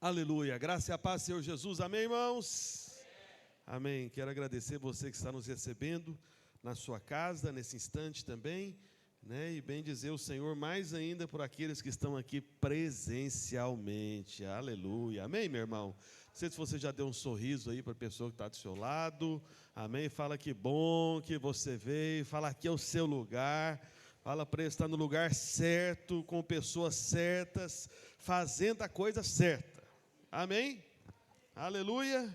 Aleluia, graça e a paz, Senhor Jesus, amém, irmãos? Amém, quero agradecer você que está nos recebendo na sua casa, nesse instante também, né? E bem dizer o Senhor mais ainda por aqueles que estão aqui presencialmente, aleluia, amém, meu irmão? Não sei se você já deu um sorriso aí para a pessoa que está do seu lado, amém? Fala que bom que você veio, fala aqui é o seu lugar. Fala para ele estar no lugar certo, com pessoas certas, fazendo a coisa certa. Amém? Aleluia.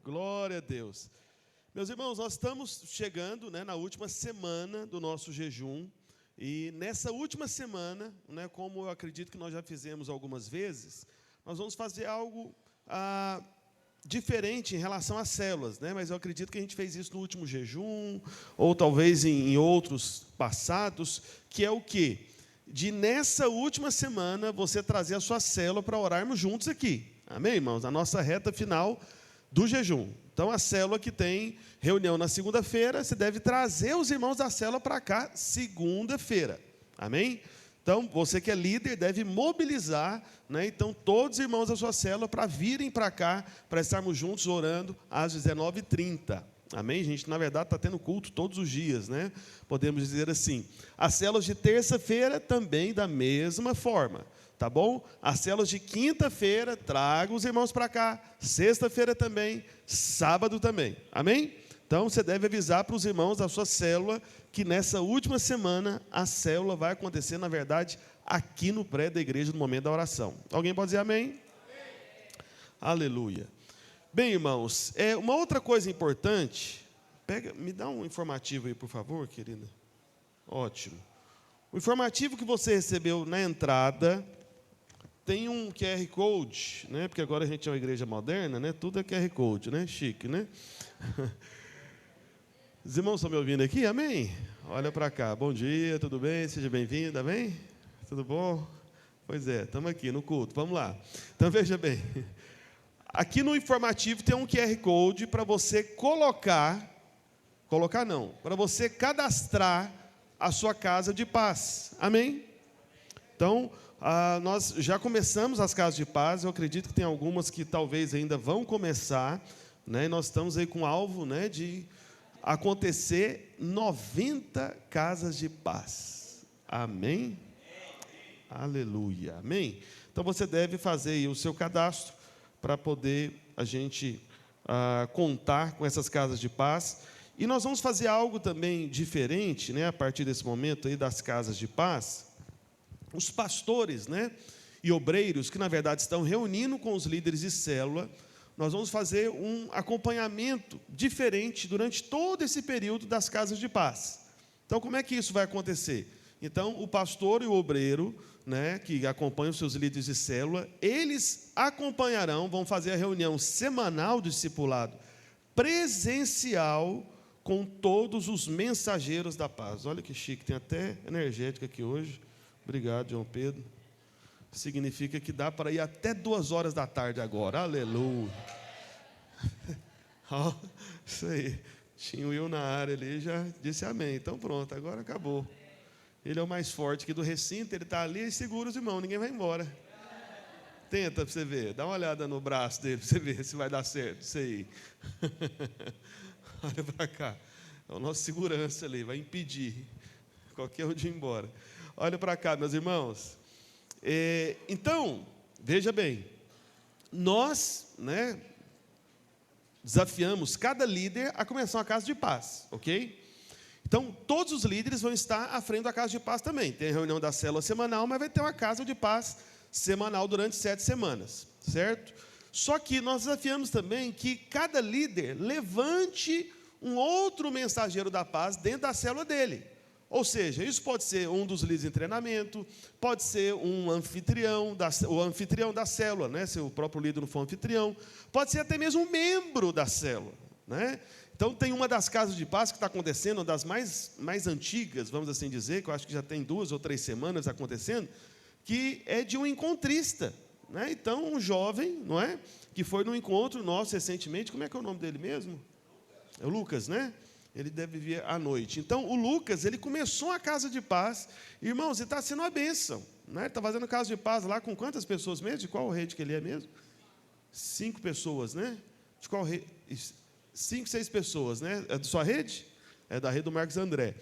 Glória a Deus. Meus irmãos, nós estamos chegando, né, na última semana do nosso jejum. E nessa última semana, né, como eu acredito que nós já fizemos algumas vezes, nós vamos fazer algo diferente em relação às células, né? Mas eu acredito que a gente fez isso no último jejum, ou talvez em outros passados, que é o quê? De nessa última semana, você trazer a sua célula para orarmos juntos aqui. Amém, irmãos? Na nossa reta final do jejum. Então, a célula que tem reunião na segunda-feira, você deve trazer os irmãos da célula para cá segunda-feira. Amém? Então, você que é líder deve mobilizar, né, então, todos os irmãos da sua célula para virem para cá, para estarmos juntos orando às 19h30. Amém? A gente, na verdade, está tendo culto todos os dias, né? Podemos dizer assim. As células de terça-feira também da mesma forma, tá bom? As células de quinta-feira, traga os irmãos para cá. Sexta-feira também, sábado também. Amém? Então, você deve avisar para os irmãos da sua célula que nessa última semana a célula vai acontecer, na verdade, aqui no prédio da igreja, no momento da oração. Alguém pode dizer amém? Amém. Aleluia. Bem, irmãos, uma outra coisa importante, me dá um informativo aí, por favor, querida. Ótimo. O informativo que você recebeu na entrada tem um QR Code, né? Porque agora a gente é uma igreja moderna, né? Tudo é QR Code, né? Chique, né? Os irmãos estão me ouvindo aqui? Amém? Olha para cá. Bom dia, tudo bem? Seja bem-vindo, amém? Tudo bom? Pois é, estamos aqui no culto. Vamos lá. Então, veja bem. Aqui no informativo tem um QR Code para você para você cadastrar a sua casa de paz. Amém? Então, nós já começamos as casas de paz. Eu acredito que tem algumas que talvez ainda vão começar, né? E nós estamos aí com o alvo, né, de acontecer 90 casas de paz. Amém? Aleluia. Amém? Então você deve fazer aí o seu cadastro para poder a gente contar com essas casas de paz. E nós vamos fazer algo também diferente, né, a partir desse momento aí das casas de paz. Os pastores, né, e obreiros que na verdade estão reunindo com os líderes de célula, nós vamos fazer um acompanhamento diferente durante todo esse período das casas de paz. Então, como é que isso vai acontecer? Então, o pastor e o obreiro, né, que acompanham os seus líderes de célula, eles acompanharão, vão fazer a reunião semanal do discipulado presencial com todos os mensageiros da paz. Olha que chique, tem até energética aqui hoje. Obrigado, João Pedro. Significa que dá para ir até 2h da tarde agora. Aleluia. Isso aí. Tinha o Will na área ali, já disse amém. Então pronto, agora acabou. Ele é o mais forte aqui do recinto, ele está ali e segura os irmãos, ninguém vai embora. Tenta para você ver, dá uma olhada no braço dele para você ver se vai dar certo. Isso aí. Olha para cá. É o nosso segurança ali, vai impedir qualquer um de ir embora. Olha para cá, meus irmãos. Então, veja bem, nós, né, desafiamos cada líder a começar uma casa de paz, ok? Então, todos os líderes vão estar à frente da casa de paz também. Tem a reunião da célula semanal, mas vai ter uma casa de paz semanal durante 7 semanas, certo? Só que nós desafiamos também que cada líder levante um outro mensageiro da paz dentro da célula dele. Ou seja, isso pode ser um dos líderes em treinamento, pode ser um anfitrião, o anfitrião da célula, né? Se o próprio líder não for anfitrião, pode ser até mesmo um membro da célula, né? Então, tem uma das casas de paz que está acontecendo, uma das mais antigas, vamos assim dizer, que eu acho que já tem 2 ou 3 semanas acontecendo, que é de um encontrista, né? Então, um jovem, não é? Que foi num encontro nosso recentemente, como é que é o nome dele mesmo? É o Lucas, né? Ele deve vir à noite. Então, o Lucas, ele começou a casa de paz. Irmãos, e está sendo uma bênção. né? Ele está fazendo casa de paz lá com quantas pessoas mesmo? De qual rede que ele é mesmo? 5 pessoas, né? De qual rede? 5, 6 pessoas, né? É da sua rede? É da rede do Marcos André.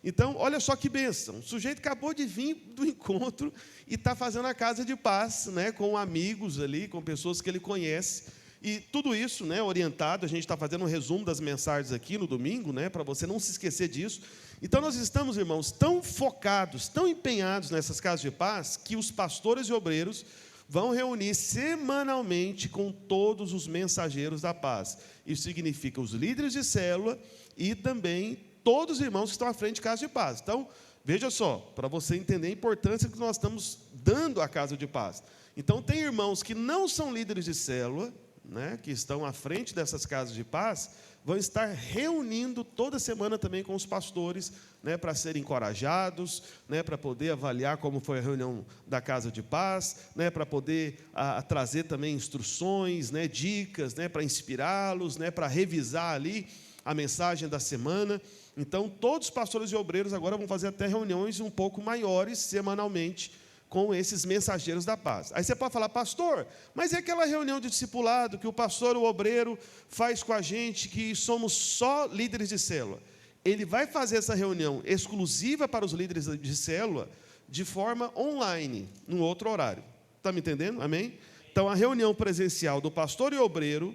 Então, olha só que bênção. O sujeito acabou de vir do encontro e está fazendo a casa de paz, né? Com amigos ali, com pessoas que ele conhece. E tudo isso, né, orientado, a gente está fazendo um resumo das mensagens aqui no domingo, né, para você não se esquecer disso. Então, nós estamos, irmãos, tão focados, tão empenhados nessas casas de paz, que os pastores e obreiros vão reunir semanalmente com todos os mensageiros da paz. Isso significa os líderes de célula e também todos os irmãos que estão à frente de casa de paz. Então, veja só, para você entender a importância que nós estamos dando à casa de paz. Então, tem irmãos que não são líderes de célula, né, que estão à frente dessas casas de paz, vão estar reunindo toda semana também com os pastores, né, para serem encorajados, né, para poder avaliar como foi a reunião da casa de paz, né, para poder trazer também instruções, né, dicas, né, para inspirá-los, né, para revisar ali a mensagem da semana. Então, todos os pastores e obreiros agora vão fazer até reuniões um pouco maiores semanalmente com esses mensageiros da paz. Aí você pode falar, pastor, mas é aquela reunião de discipulado que o pastor ou o obreiro faz com a gente, que somos só líderes de célula. Ele vai fazer essa reunião exclusiva para os líderes de célula de forma online, num outro horário. Está me entendendo? Amém? Então, a reunião presencial do pastor e obreiro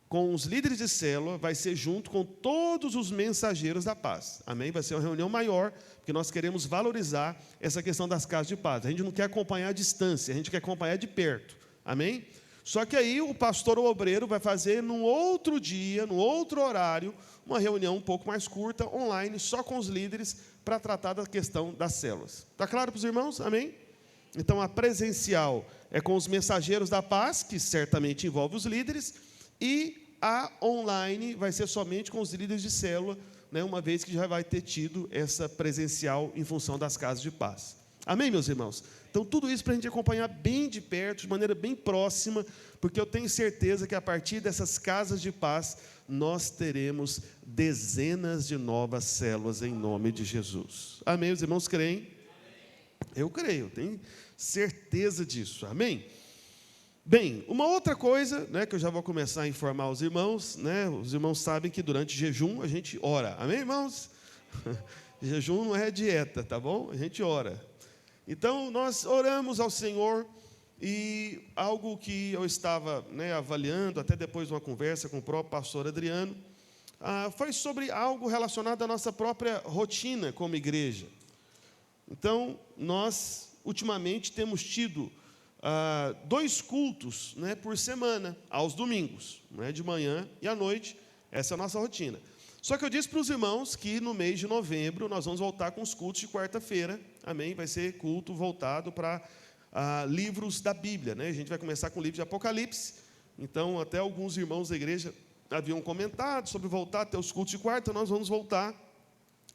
com os líderes de célula vai ser junto com todos os mensageiros da paz. Amém? Vai ser uma reunião maior, porque nós queremos valorizar essa questão das casas de paz. A gente não quer acompanhar a distância, a gente quer acompanhar de perto. Amém? Só que aí o pastor ou obreiro vai fazer num outro dia, num outro horário, uma reunião um pouco mais curta, online, só com os líderes, para tratar da questão das células. Está claro para os irmãos? Amém? Então, a presencial é com os mensageiros da paz, que certamente envolve os líderes, e a online vai ser somente com os líderes de célula, né, uma vez que já vai ter tido essa presencial em função das casas de paz. Amém, meus irmãos? Então, tudo isso para a gente acompanhar bem de perto, de maneira bem próxima, porque eu tenho certeza que a partir dessas casas de paz, nós teremos dezenas de novas células em nome de Jesus. Amém, os irmãos creem? Eu creio, tenho certeza disso. Amém? Bem, uma outra coisa, né, que eu já vou começar a informar os irmãos, né, os irmãos sabem que durante jejum a gente ora, amém, irmãos? Jejum não é dieta, tá bom? A gente ora. Então, nós oramos ao Senhor, e algo que eu estava, né, avaliando, até depois de uma conversa com o próprio pastor Adriano, foi sobre algo relacionado à nossa própria rotina como igreja. Então, nós, ultimamente, temos tido 2 cultos, né, por semana, aos domingos, né, de manhã e à noite. Essa é a nossa rotina. Só que eu disse para os irmãos que no mês de novembro nós vamos voltar com os cultos de quarta-feira, amém? Vai ser culto voltado para livros da Bíblia, né? A gente vai começar com o livro de Apocalipse. Então, até alguns irmãos da igreja haviam comentado sobre voltar até os cultos de quarta. Nós vamos voltar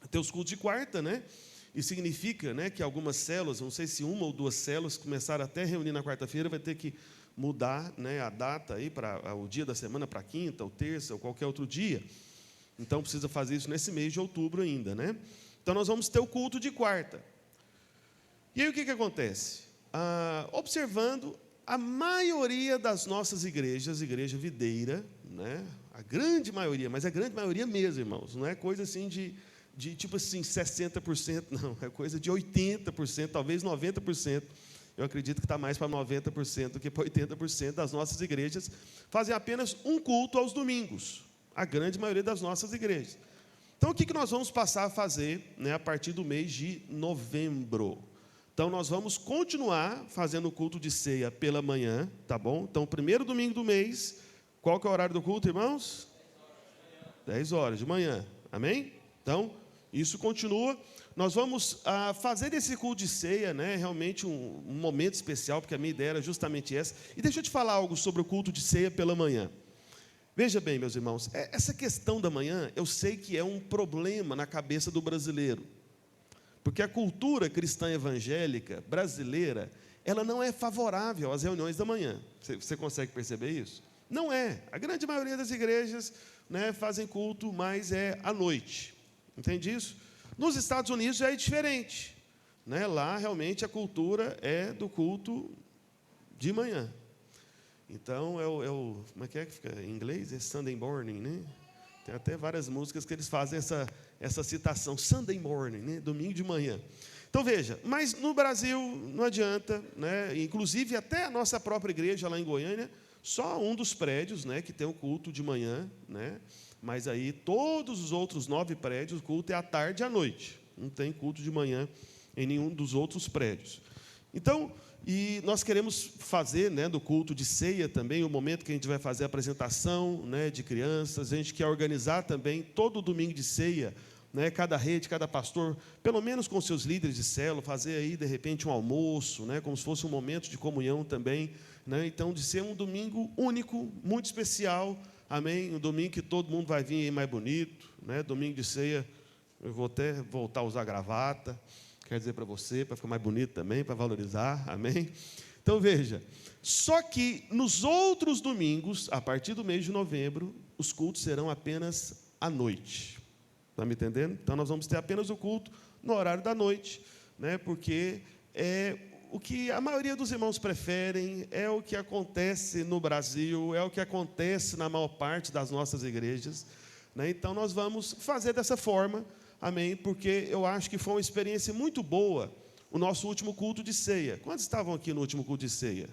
até os cultos de quarta, né? Isso significa, né, que algumas células, não sei se 1 ou 2 células, começaram até a reunir na quarta-feira, vai ter que mudar, né, a data aí para o dia da semana para quinta, ou terça, ou qualquer outro dia. Então, precisa fazer isso nesse mês de outubro ainda, né? Então, nós vamos ter o culto de quarta. E aí, o que acontece? Observando a maioria das nossas igrejas, igreja videira, né? A grande maioria, mas a grande maioria mesmo, irmãos, não é coisa assim de tipo assim, 60%, não, é coisa de 80%, talvez 90%. Eu acredito que está mais para 90% do que para 80% das nossas igrejas fazem apenas um culto aos domingos, a grande maioria das nossas igrejas. Então, o que nós vamos passar a fazer, né, a partir do mês de novembro? Então, nós vamos continuar fazendo o culto de ceia pela manhã, tá bom? Então, o primeiro domingo do mês, qual que é o horário do culto, irmãos? 10 horas de manhã, amém? Então, isso continua. Nós vamos fazer desse culto de ceia, né, realmente um momento especial, porque a minha ideia era justamente essa. E deixa eu te falar algo sobre o culto de ceia pela manhã. Veja bem, meus irmãos, essa questão da manhã, eu sei que é um problema na cabeça do brasileiro. Porque a cultura cristã evangélica brasileira, ela não é favorável às reuniões da manhã. Você consegue perceber isso? Não é. A grande maioria das igrejas, né, fazem culto, mas é à noite. Entende isso? Nos Estados Unidos já é diferente. né? Lá, realmente, a cultura é do culto de manhã. Então, como é que fica em inglês? É Sunday morning, né? Tem até várias músicas que eles fazem essa citação, Sunday morning, né? Domingo de manhã. Então, veja, mas no Brasil não adianta, né? Inclusive, até a nossa própria igreja lá em Goiânia, só um dos prédios, né, que tem o culto de manhã, né? Mas aí todos os outros 9 prédios, o culto é à tarde e à noite. Não tem culto de manhã em nenhum dos outros prédios. Então, e nós queremos fazer, né, do culto de ceia também, o momento que a gente vai fazer a apresentação, né, de crianças. A gente quer organizar também todo o domingo de ceia, né, cada rede, cada pastor, pelo menos com seus líderes de célula, fazer aí, de repente, um almoço, né, como se fosse um momento de comunhão também, né, então, de ser um domingo único, muito especial, amém? Um domingo que todo mundo vai vir aí mais bonito, né, domingo de ceia, eu vou até voltar a usar gravata, quero dizer para você, para ficar mais bonito também, para valorizar, amém? Então, veja, só que nos outros domingos, a partir do mês de novembro, os cultos serão apenas à noite. Está me entendendo? Então, nós vamos ter apenas o culto no horário da noite, né? Porque é o que a maioria dos irmãos preferem, é o que acontece no Brasil, é o que acontece na maior parte das nossas igrejas, né? Então, nós vamos fazer dessa forma, amém? Porque eu acho que foi uma experiência muito boa o nosso último culto de ceia. Quantos estavam aqui no último culto de ceia?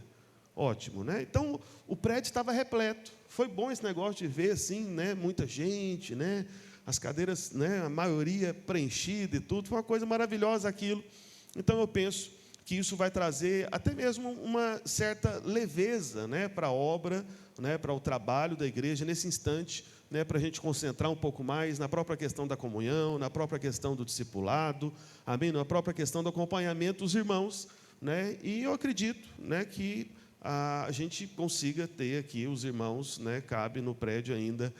Ótimo, né? Então, o prédio estava repleto. Foi bom esse negócio de ver, assim, né, muita gente, né? As cadeiras, né, a maioria preenchida e tudo. Foi uma coisa maravilhosa aquilo. Então, eu penso que isso vai trazer até mesmo uma certa leveza, né, para a obra, né, para o trabalho da igreja nesse instante, né, para a gente concentrar um pouco mais na própria questão da comunhão, na própria questão do discipulado, amém? Na própria questão do acompanhamento dos irmãos, né? E eu acredito, né, que a gente consiga ter aqui os irmãos, né, cabe no prédio ainda,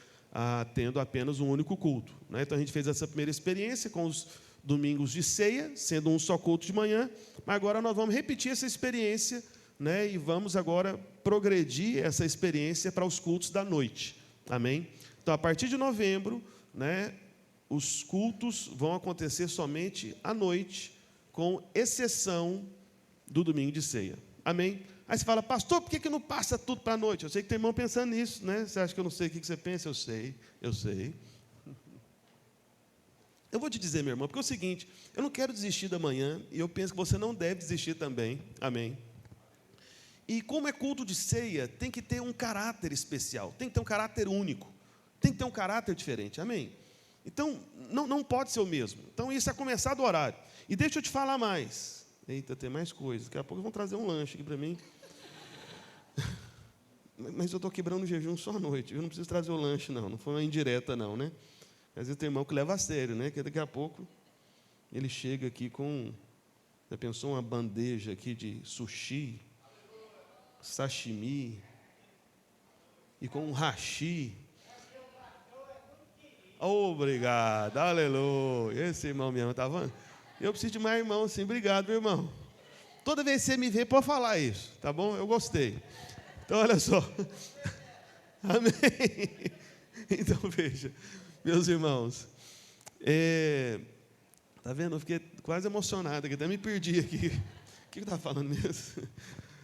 tendo apenas um único culto, né? Então a gente fez essa primeira experiência com os domingos de ceia, sendo um só culto de manhã, mas agora nós vamos repetir essa experiência, né, e vamos agora progredir essa experiência para os cultos da noite, amém? Então, a partir de novembro, né, os cultos vão acontecer somente à noite, com exceção do domingo de ceia. Amém? Aí você fala, pastor, por que não passa tudo para a noite? Eu sei que tem irmão pensando nisso, né? Você acha que eu não sei o que você pensa? Eu sei. Eu vou te dizer, meu irmão, porque é o seguinte, eu não quero desistir da manhã, e eu penso que você não deve desistir também. Amém? E como é culto de ceia, tem que ter um caráter especial, tem que ter um caráter único. Tem que ter um caráter diferente, amém? Então, não pode ser o mesmo. Então, isso é começar do horário. E deixa eu te falar mais. Eita, tem mais coisas. Daqui a pouco vão trazer um lanche aqui para mim. Mas eu estou quebrando o jejum só à noite. Eu não preciso trazer o lanche, não. Não foi uma indireta, não, né? Às vezes tem irmão que leva a sério, né? Que daqui a pouco ele chega aqui com... Já pensou uma bandeja aqui de sushi, sashimi, e com um hashi. Obrigado, aleluia. Esse irmão mesmo, tá vendo? Eu preciso de mais irmão, assim. Obrigado, meu irmão. Toda vez que você me vê, pode falar isso, tá bom? Eu gostei. Então, olha só. Amém. Então, veja, meus irmãos. Tá vendo? Eu fiquei quase emocionado aqui, até me perdi aqui. O que eu estava falando mesmo?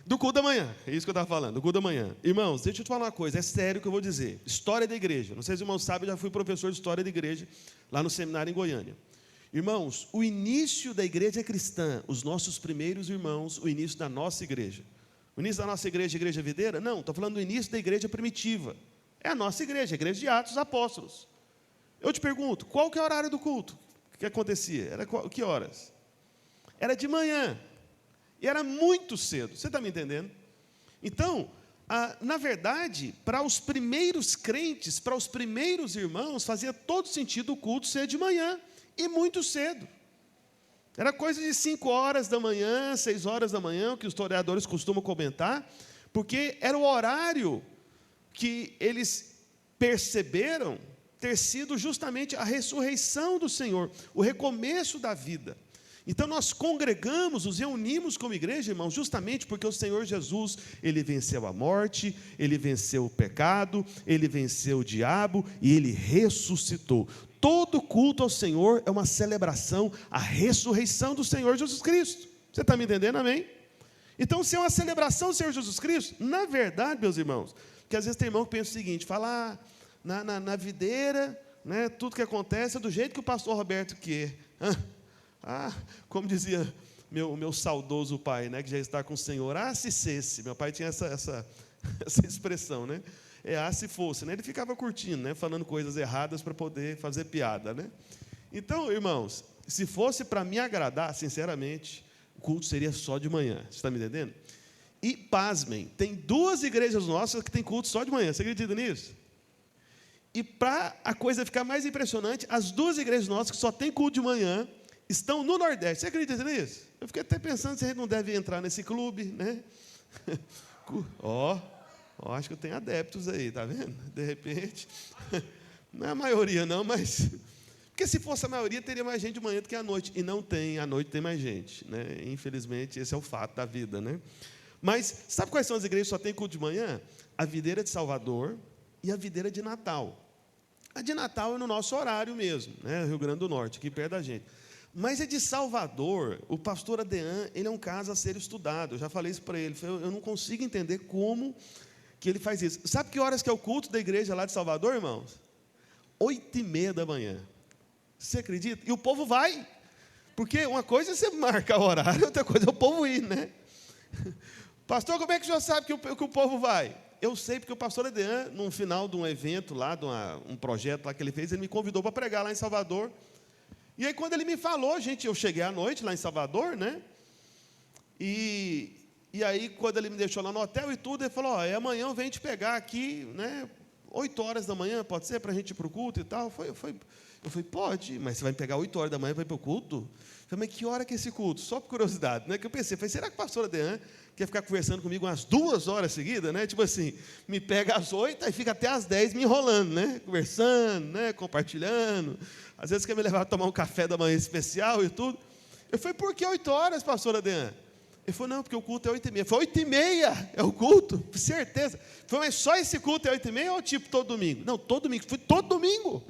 Do culto da manhã, é isso que eu estava falando, do culto da manhã. Irmãos, deixa eu te falar uma coisa, é sério o que eu vou dizer. História da igreja. Não sei se os irmãos sabem, eu já fui professor de história da igreja, lá no seminário em Goiânia. Irmãos, o início da igreja cristã, os nossos primeiros irmãos, o início da nossa igreja. O início da nossa igreja, igreja videira? Não, estou falando do início da igreja primitiva. É a nossa igreja, a igreja de Atos dos Apóstolos. Eu te pergunto, qual que é o horário do culto? O que acontecia? Era que horas? Era de manhã. E era muito cedo, você está me entendendo? Então, na verdade, para os primeiros crentes, para os primeiros irmãos, fazia todo sentido o culto ser de manhã, e muito cedo. Era coisa de 5 horas da manhã, 6 horas da manhã, o que os historiadores costumam comentar, porque era o horário que eles perceberam ter sido justamente a ressurreição do Senhor, o recomeço da vida. Então, nós congregamos, nos reunimos como igreja, irmãos, justamente porque o Senhor Jesus, Ele venceu a morte, Ele venceu o pecado, Ele venceu o diabo e Ele ressuscitou. Todo culto ao Senhor é uma celebração à ressurreição do Senhor Jesus Cristo. Você está me entendendo? Amém? Então, se é uma celebração do Senhor Jesus Cristo, na verdade, meus irmãos, porque às vezes tem irmão que pensa o seguinte, fala, na videira, né, tudo que acontece é do jeito que o pastor Roberto quer. Como dizia meu saudoso pai, né, que já está com o Senhor, se cesse. Meu pai tinha essa expressão, né? Se fosse, né? Ele ficava curtindo, né, falando coisas erradas para poder fazer piada, né? Então, irmãos, se fosse para me agradar, sinceramente, o culto seria só de manhã. Você está me entendendo? E, pasmem, tem 2 igrejas nossas que tem culto só de manhã. Você acredita nisso? E para a coisa ficar mais impressionante, as 2 igrejas nossas que só tem culto de manhã estão no Nordeste. Você acredita nisso? Eu fiquei até pensando se a gente não deve entrar nesse clube, né? Acho que eu tenho adeptos aí, tá vendo? De repente, não é a maioria não, mas... Porque se fosse a maioria, teria mais gente de manhã do que à noite. E não tem, à noite tem mais gente, né? Infelizmente, esse é o fato da vida, né? Mas, sabe quais são as igrejas que só tem culto de manhã? A Videira de Salvador e a Videira de Natal. A de Natal é no nosso horário mesmo, né? Rio Grande do Norte, aqui perto da gente. Mas a de Salvador, o pastor Adean, ele é um caso a ser estudado. Eu já falei isso para ele. Eu não consigo entender como que ele faz isso. Sabe que horas que é o culto da igreja lá de Salvador, irmãos? 8h30 da manhã. Você acredita? E o povo vai. Porque uma coisa é você marcar o horário, outra coisa é o povo ir, né? Pastor, como é que o senhor sabe que o povo vai? Eu sei porque o pastor Adean, no final de um evento lá, de um projeto lá que ele fez, ele me convidou para pregar lá em Salvador. E aí, quando ele me falou, eu cheguei à noite lá em Salvador, né? E aí, quando ele me deixou lá no hotel e tudo, ele falou, amanhã eu venho te pegar aqui, né? 8 horas da manhã, pode ser, para a gente ir para o culto e tal? Eu falei, pode, mas você vai me pegar 8 horas da manhã para ir para o culto? Eu falei, mas que hora que é esse culto? Só por curiosidade, né? Que eu pensei, será que o pastor Adean quer ficar conversando comigo umas 2 horas seguidas, né? Tipo assim, me pega às 8 e fica até às 10 me enrolando, né? Conversando, né? Compartilhando. Às vezes quer me levar a tomar um café da manhã especial e tudo. Eu falei, por que 8 horas, pastor Adean? Ele falou, não, porque o culto é 8h30. Eu falei, 8h30 é o culto? Com certeza. Eu falei, mas só esse culto é 8h30 ou tipo todo domingo? Não, todo domingo. Fui todo domingo.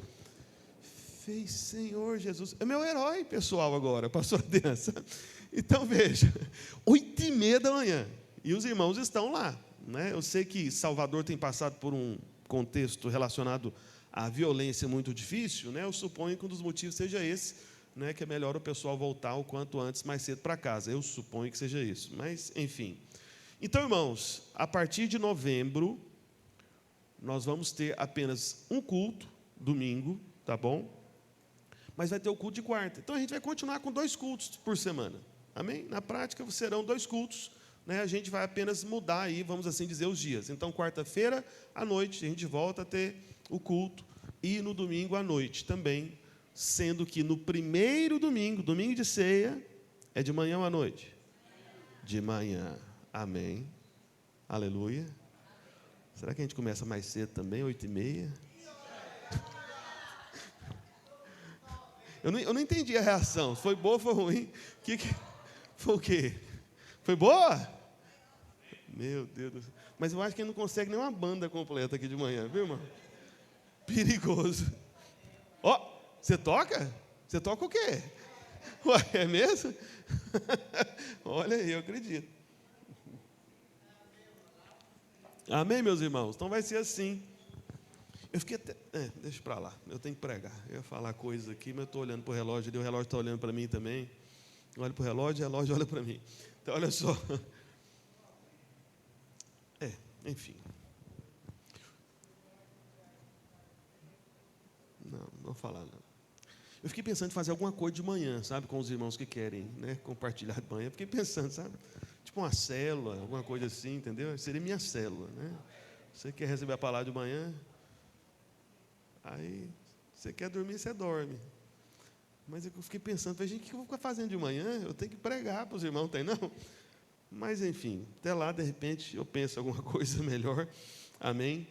Fez, Senhor Jesus. É meu herói pessoal agora, pastor Adean. Então, veja, 8h30 da manhã. E os irmãos estão lá, né? Eu sei que Salvador tem passado por um contexto relacionado à violência muito difícil, né? Eu suponho que um dos motivos seja esse, né? Que é melhor o pessoal voltar o quanto antes, mais cedo para casa. Eu suponho que seja isso. Mas, enfim. Então, irmãos, a partir de novembro, nós vamos ter apenas um culto, domingo, tá bom? Mas vai ter o culto de quarta. Então, a gente vai continuar com 2 cultos por semana. Amém? Na prática, serão 2 cultos, né? A gente vai apenas mudar aí, vamos assim dizer, os dias. Então, quarta-feira, à noite, a gente volta a ter o culto. E no domingo, à noite também. Sendo que no primeiro domingo, domingo de ceia, é de manhã ou à noite? De manhã. Amém. Aleluia. Será que a gente começa mais cedo também, 8h30? Eu não entendi a reação. Foi boa ou foi ruim? Foi o quê? Foi boa? Meu Deus do céu. Mas eu acho que ele não consegue nem uma banda completa aqui de manhã, viu, irmão? Perigoso. Você toca? Você toca o quê? Ué, é mesmo? Olha aí, eu acredito. Amém, meus irmãos? Então vai ser assim. Eu fiquei até... deixa para lá, eu tenho que pregar. Eu ia falar coisas aqui, mas eu estou olhando para o relógio ali, o relógio está olhando para mim também. Olho para o relógio olha para mim. Então, olha só. Enfim. Não vou falar não. Eu fiquei pensando em fazer alguma coisa de manhã, sabe, com os irmãos que querem, né, compartilhar de manhã. Fiquei pensando, sabe, tipo uma célula, alguma coisa assim, entendeu? Seria minha célula, né? Você quer receber a palavra de manhã? Aí, você quer dormir, você dorme. Mas eu fiquei pensando, falei, gente, o que eu vou ficar fazendo de manhã? Eu tenho que pregar para os irmãos, não tem não? Mas, enfim, até lá, de repente, eu penso alguma coisa melhor. Amém?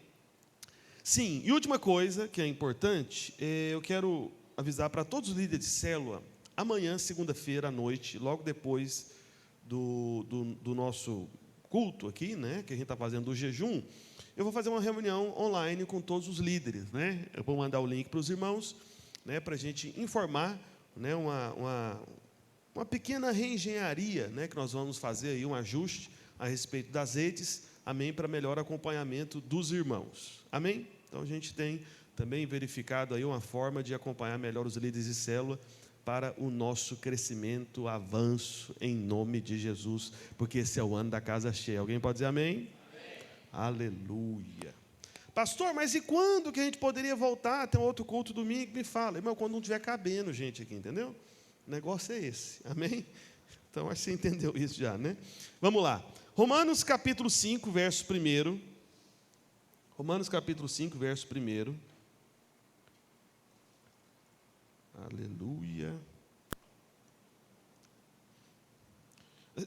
Sim, e última coisa que é importante, eu quero avisar para todos os líderes de célula, amanhã, segunda-feira à noite, logo depois do nosso culto aqui, né, que a gente está fazendo do jejum, eu vou fazer uma reunião online com todos os líderes, né? Eu vou mandar o link para os irmãos, né, para a gente informar, né, uma pequena reengenharia, né, que nós vamos fazer aí, um ajuste a respeito das redes, amém, para melhor acompanhamento dos irmãos, amém? Então a gente tem também verificado aí uma forma de acompanhar melhor os líderes de célula para o nosso crescimento, avanço, em nome de Jesus, porque esse é o ano da casa cheia. Alguém pode dizer amém? Aleluia. Pastor, mas e quando que a gente poderia voltar? Tem um outro culto domingo? Me fala. Irmão, quando não estiver cabendo gente aqui, entendeu? O negócio é esse, amém? Então, acho que você entendeu isso já, né? Vamos lá. Romanos capítulo 5, verso 1. Romanos capítulo 5, verso 1. Aleluia.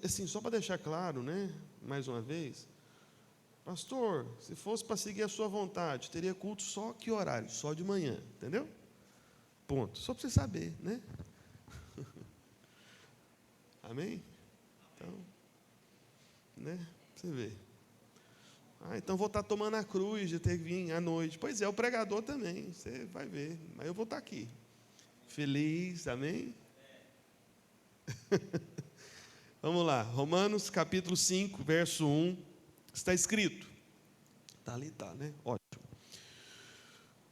Assim, só para deixar claro, né? Mais uma vez. Pastor, se fosse para seguir a sua vontade, teria culto só que horário? Só de manhã, entendeu? Ponto. Só para você saber, né? Amém? Então, né? Você vê. Então vou estar tomando a cruz de ter que vir à noite. Pois é, o pregador também, você vai ver. Mas eu vou estar aqui. Feliz, amém? Vamos lá, Romanos capítulo 5, verso 1, está escrito. Está ali, está, né? Ótimo.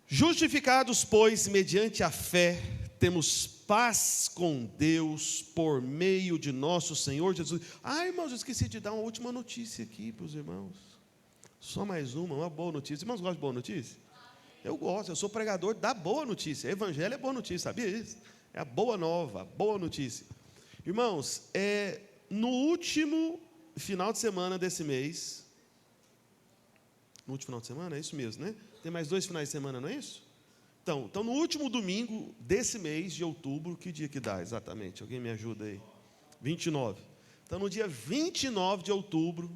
Justificados, pois, mediante a fé, temos paz com Deus por meio de nosso Senhor Jesus. Irmãos, eu esqueci de dar uma última notícia aqui para os irmãos. Só mais uma boa notícia. Irmãos, gostam de boa notícia? Eu gosto, eu sou pregador da boa notícia. Evangelho é boa notícia, sabia isso? É a boa nova, a boa notícia. Irmãos, no último final de semana desse mês, no último final de semana, é isso mesmo, né? Tem mais 2 finais de semana, não é isso? Então, no último domingo desse mês de outubro, que dia que dá exatamente? Alguém me ajuda aí? 29. Então, no dia 29 de outubro,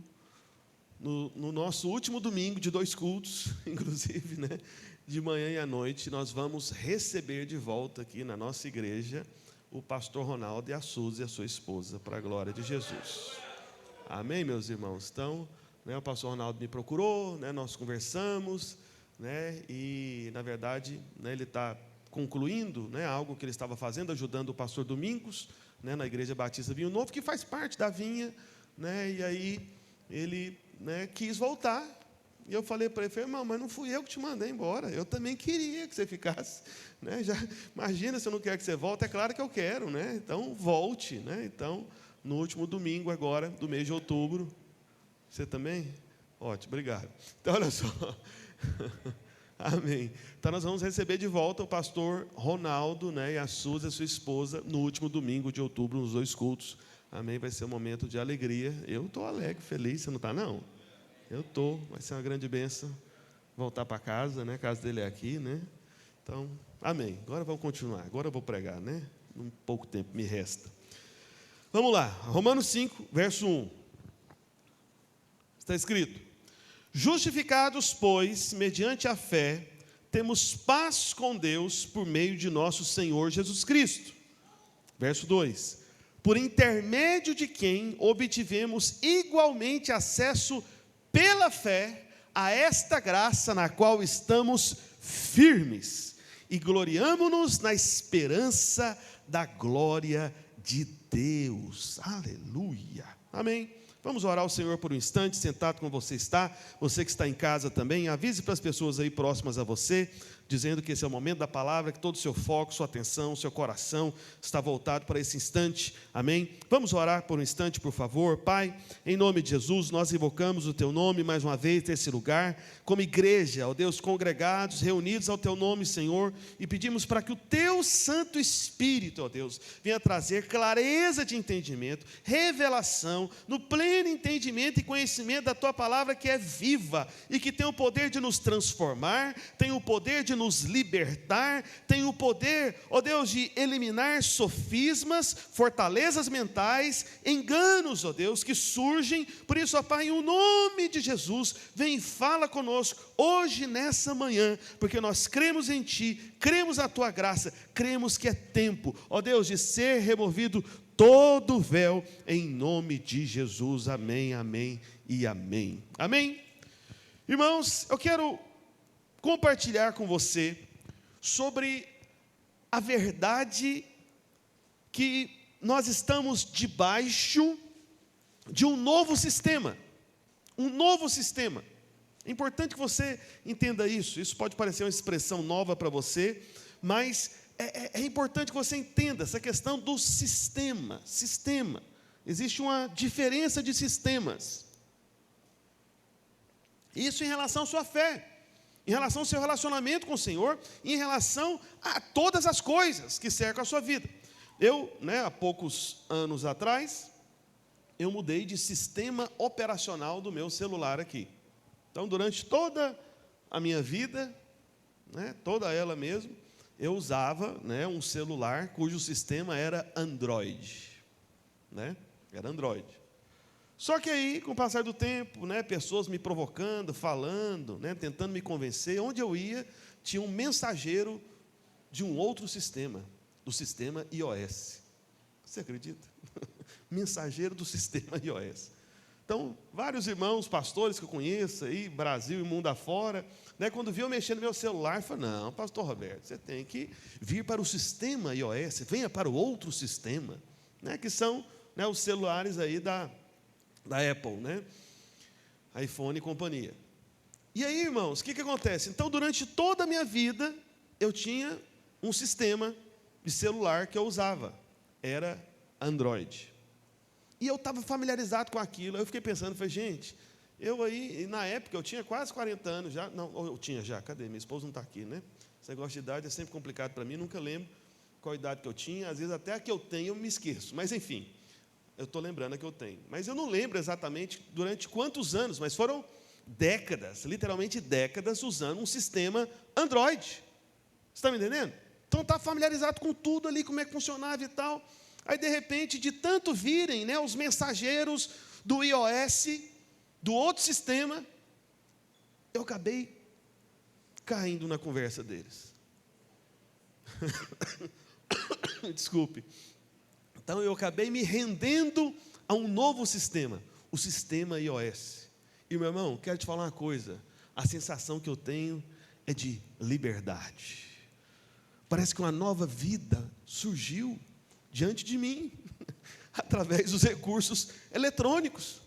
no nosso último domingo de 2 cultos, inclusive, né? De manhã e à noite, nós vamos receber de volta aqui na nossa igreja o pastor Ronaldo e a Suzy e a sua esposa, para a glória de Jesus. Amém, meus irmãos? Então, né, o pastor Ronaldo me procurou, né, nós conversamos, né, e, na verdade, né, ele está concluindo, né, algo que ele estava fazendo, ajudando o pastor Domingos, né, na Igreja Batista Vinho Novo, que faz parte da vinha, né, e aí ele, né, quis voltar. E eu falei para ele, irmão, mas não fui eu que te mandei embora, eu também queria que você ficasse, né? Já, imagina se eu não quero que você volte, é claro que eu quero, né? Então volte, né? Então, no último domingo agora, do mês de outubro, você também? Ótimo, obrigado. Então, olha só, amém. Então, nós vamos receber de volta o pastor Ronaldo, né? E a Suzy, a sua esposa, no último domingo de outubro, nos 2 cultos, amém? Vai ser um momento de alegria, eu estou alegre, feliz, você não está não? Eu estou, vai ser uma grande bênção voltar para casa, né? A casa dele é aqui, né? Então, amém. Agora vamos continuar, agora eu vou pregar, né? Um pouco tempo me resta. Vamos lá, Romanos 5, verso 1. Está escrito: justificados, pois, mediante a fé, temos paz com Deus por meio de nosso Senhor Jesus Cristo. Verso 2. Por intermédio de quem obtivemos igualmente acesso pela fé a esta graça na qual estamos firmes e gloriamo-nos na esperança da glória de Deus. Aleluia. Amém. Vamos orar ao Senhor por um instante, sentado como você está. Você que está em casa também, avise para as pessoas aí próximas a você, dizendo que esse é o momento da palavra, que todo o seu foco, sua atenção, seu coração está voltado para esse instante, amém? Vamos orar por um instante, por favor. Pai, em nome de Jesus, nós invocamos o Teu nome mais uma vez nesse lugar, como igreja, ó Deus, congregados, reunidos ao Teu nome, Senhor, e pedimos para que o Teu Santo Espírito, ó Deus, venha trazer clareza de entendimento, revelação, no pleno pleno entendimento e conhecimento da Tua palavra, que é viva e que tem o poder de nos transformar, tem o poder de nos libertar, tem o poder, ó Deus, de eliminar sofismas, fortalezas mentais, enganos, ó Deus, que surgem. Por isso, ó Pai, em o nome de Jesus, vem e fala conosco hoje, nessa manhã, porque nós cremos em Ti, cremos na Tua graça, cremos que é tempo, ó Deus, de ser removido todo o véu, em nome de Jesus. Amém, amém e amém. Amém? Irmãos, eu quero compartilhar com você sobre a verdade que nós estamos debaixo de um novo sistema. Um novo sistema. É importante que você entenda isso. Isso pode parecer uma expressão nova para você, mas é importante que você entenda essa questão do sistema. Existe uma diferença de sistemas. Isso em relação à sua fé, em relação ao seu relacionamento com o Senhor, em relação a todas as coisas que cercam a sua vida. Eu, há poucos anos atrás, eu mudei de sistema operacional do meu celular aqui. Então, durante toda a minha vida, toda ela mesmo, eu usava um celular cujo sistema era Android. Era Android. Só que aí, com o passar do tempo, pessoas me provocando, falando, tentando me convencer, onde eu ia, tinha um mensageiro de um outro sistema, do sistema iOS. Você acredita? Mensageiro do sistema iOS. Então, vários irmãos, pastores que eu conheço aí, Brasil e mundo afora, quando viam mexendo no meu celular, falaram: não, pastor Roberto, você tem que vir para o sistema iOS, venha para o outro sistema, que são os celulares aí da Apple, iPhone e companhia. E aí, irmãos, o que acontece? Então, durante toda a minha vida, eu tinha um sistema de celular que eu usava, era Android. E eu estava familiarizado com aquilo. Aí eu fiquei pensando, falei, gente, eu aí, na época, eu tinha quase 40 anos já. Não, eu tinha já, cadê? Minha esposa não está aqui, Esse negócio de idade é sempre complicado para mim, nunca lembro qual idade que eu tinha. Às vezes até a que eu tenho eu me esqueço. Mas, enfim, eu estou lembrando a que eu tenho. Mas eu não lembro exatamente durante quantos anos, mas foram décadas, literalmente décadas, usando um sistema Android. Você está me entendendo? Então, está familiarizado com tudo ali, como é que funcionava e tal. Aí, de repente, de tanto virem os mensageiros do iOS, do outro sistema, eu acabei caindo na conversa deles. Desculpe. Então, eu acabei me rendendo a um novo sistema, o sistema iOS. E, meu irmão, quero te falar uma coisa, a sensação que eu tenho é de liberdade. Parece que uma nova vida surgiu diante de mim, através dos recursos eletrônicos.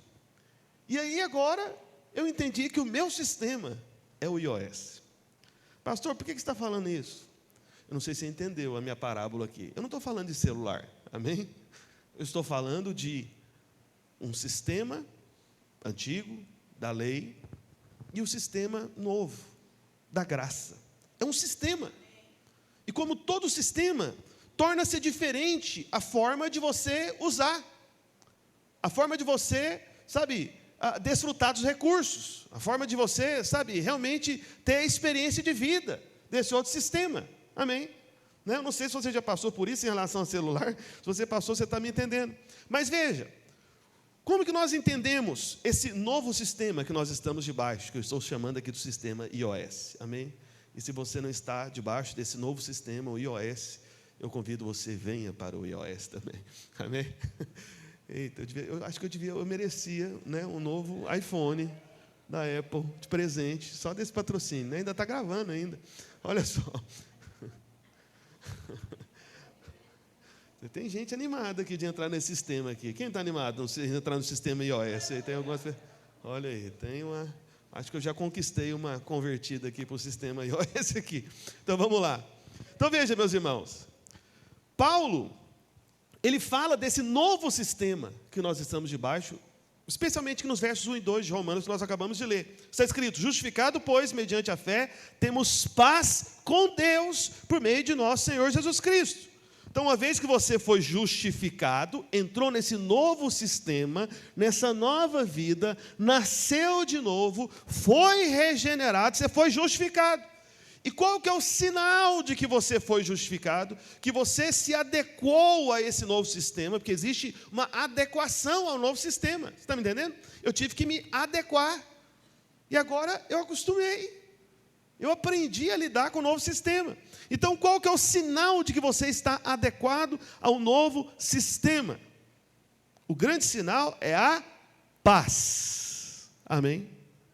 E aí agora, eu entendi que o meu sistema é o iOS. Pastor, por que você está falando isso? Eu não sei se você entendeu a minha parábola aqui. Eu não estou falando de celular, amém? Eu estou falando de um sistema antigo, da lei, e o sistema novo, da graça. É um sistema. E como todo sistema, torna-se diferente a forma de você usar, a forma de você, desfrutar dos recursos, a forma de você, realmente ter a experiência de vida desse outro sistema, amém? Eu não sei se você já passou por isso em relação ao celular, se você passou, você está me entendendo, mas veja, como que nós entendemos esse novo sistema que nós estamos debaixo, que eu estou chamando aqui do sistema iOS, amém? E se você não está debaixo desse novo sistema, o iOS, eu convido você, venha para o iOS também. Amém? Eita, eu acho que eu merecia um novo iPhone da Apple de presente, só desse patrocínio. Ainda está gravando ainda. Olha só. Tem gente animada aqui de entrar nesse sistema aqui. Quem está animado de entrar no sistema iOS? Tem algumas... Olha aí, tem uma... Acho que eu já conquistei uma convertida aqui para o sistema iOS aqui. Então, vamos lá. Então, veja, meus irmãos. Paulo, ele fala desse novo sistema que nós estamos debaixo, especialmente nos versos 1 e 2 de Romanos que nós acabamos de ler. Está escrito: justificado, pois, mediante a fé, temos paz com Deus por meio de nosso Senhor Jesus Cristo, Então, uma vez que você foi justificado, entrou nesse novo sistema, nessa nova vida, nasceu de novo, foi regenerado, você foi justificado. E qual que é o sinal de que você foi justificado? Que você se adequou a esse novo sistema, porque existe uma adequação ao novo sistema. Você está me entendendo? Eu tive que me adequar. E agora eu acostumei. Eu aprendi a lidar com o novo sistema. Então, qual que é o sinal de que você está adequado ao novo sistema? O grande sinal é a paz. Amém?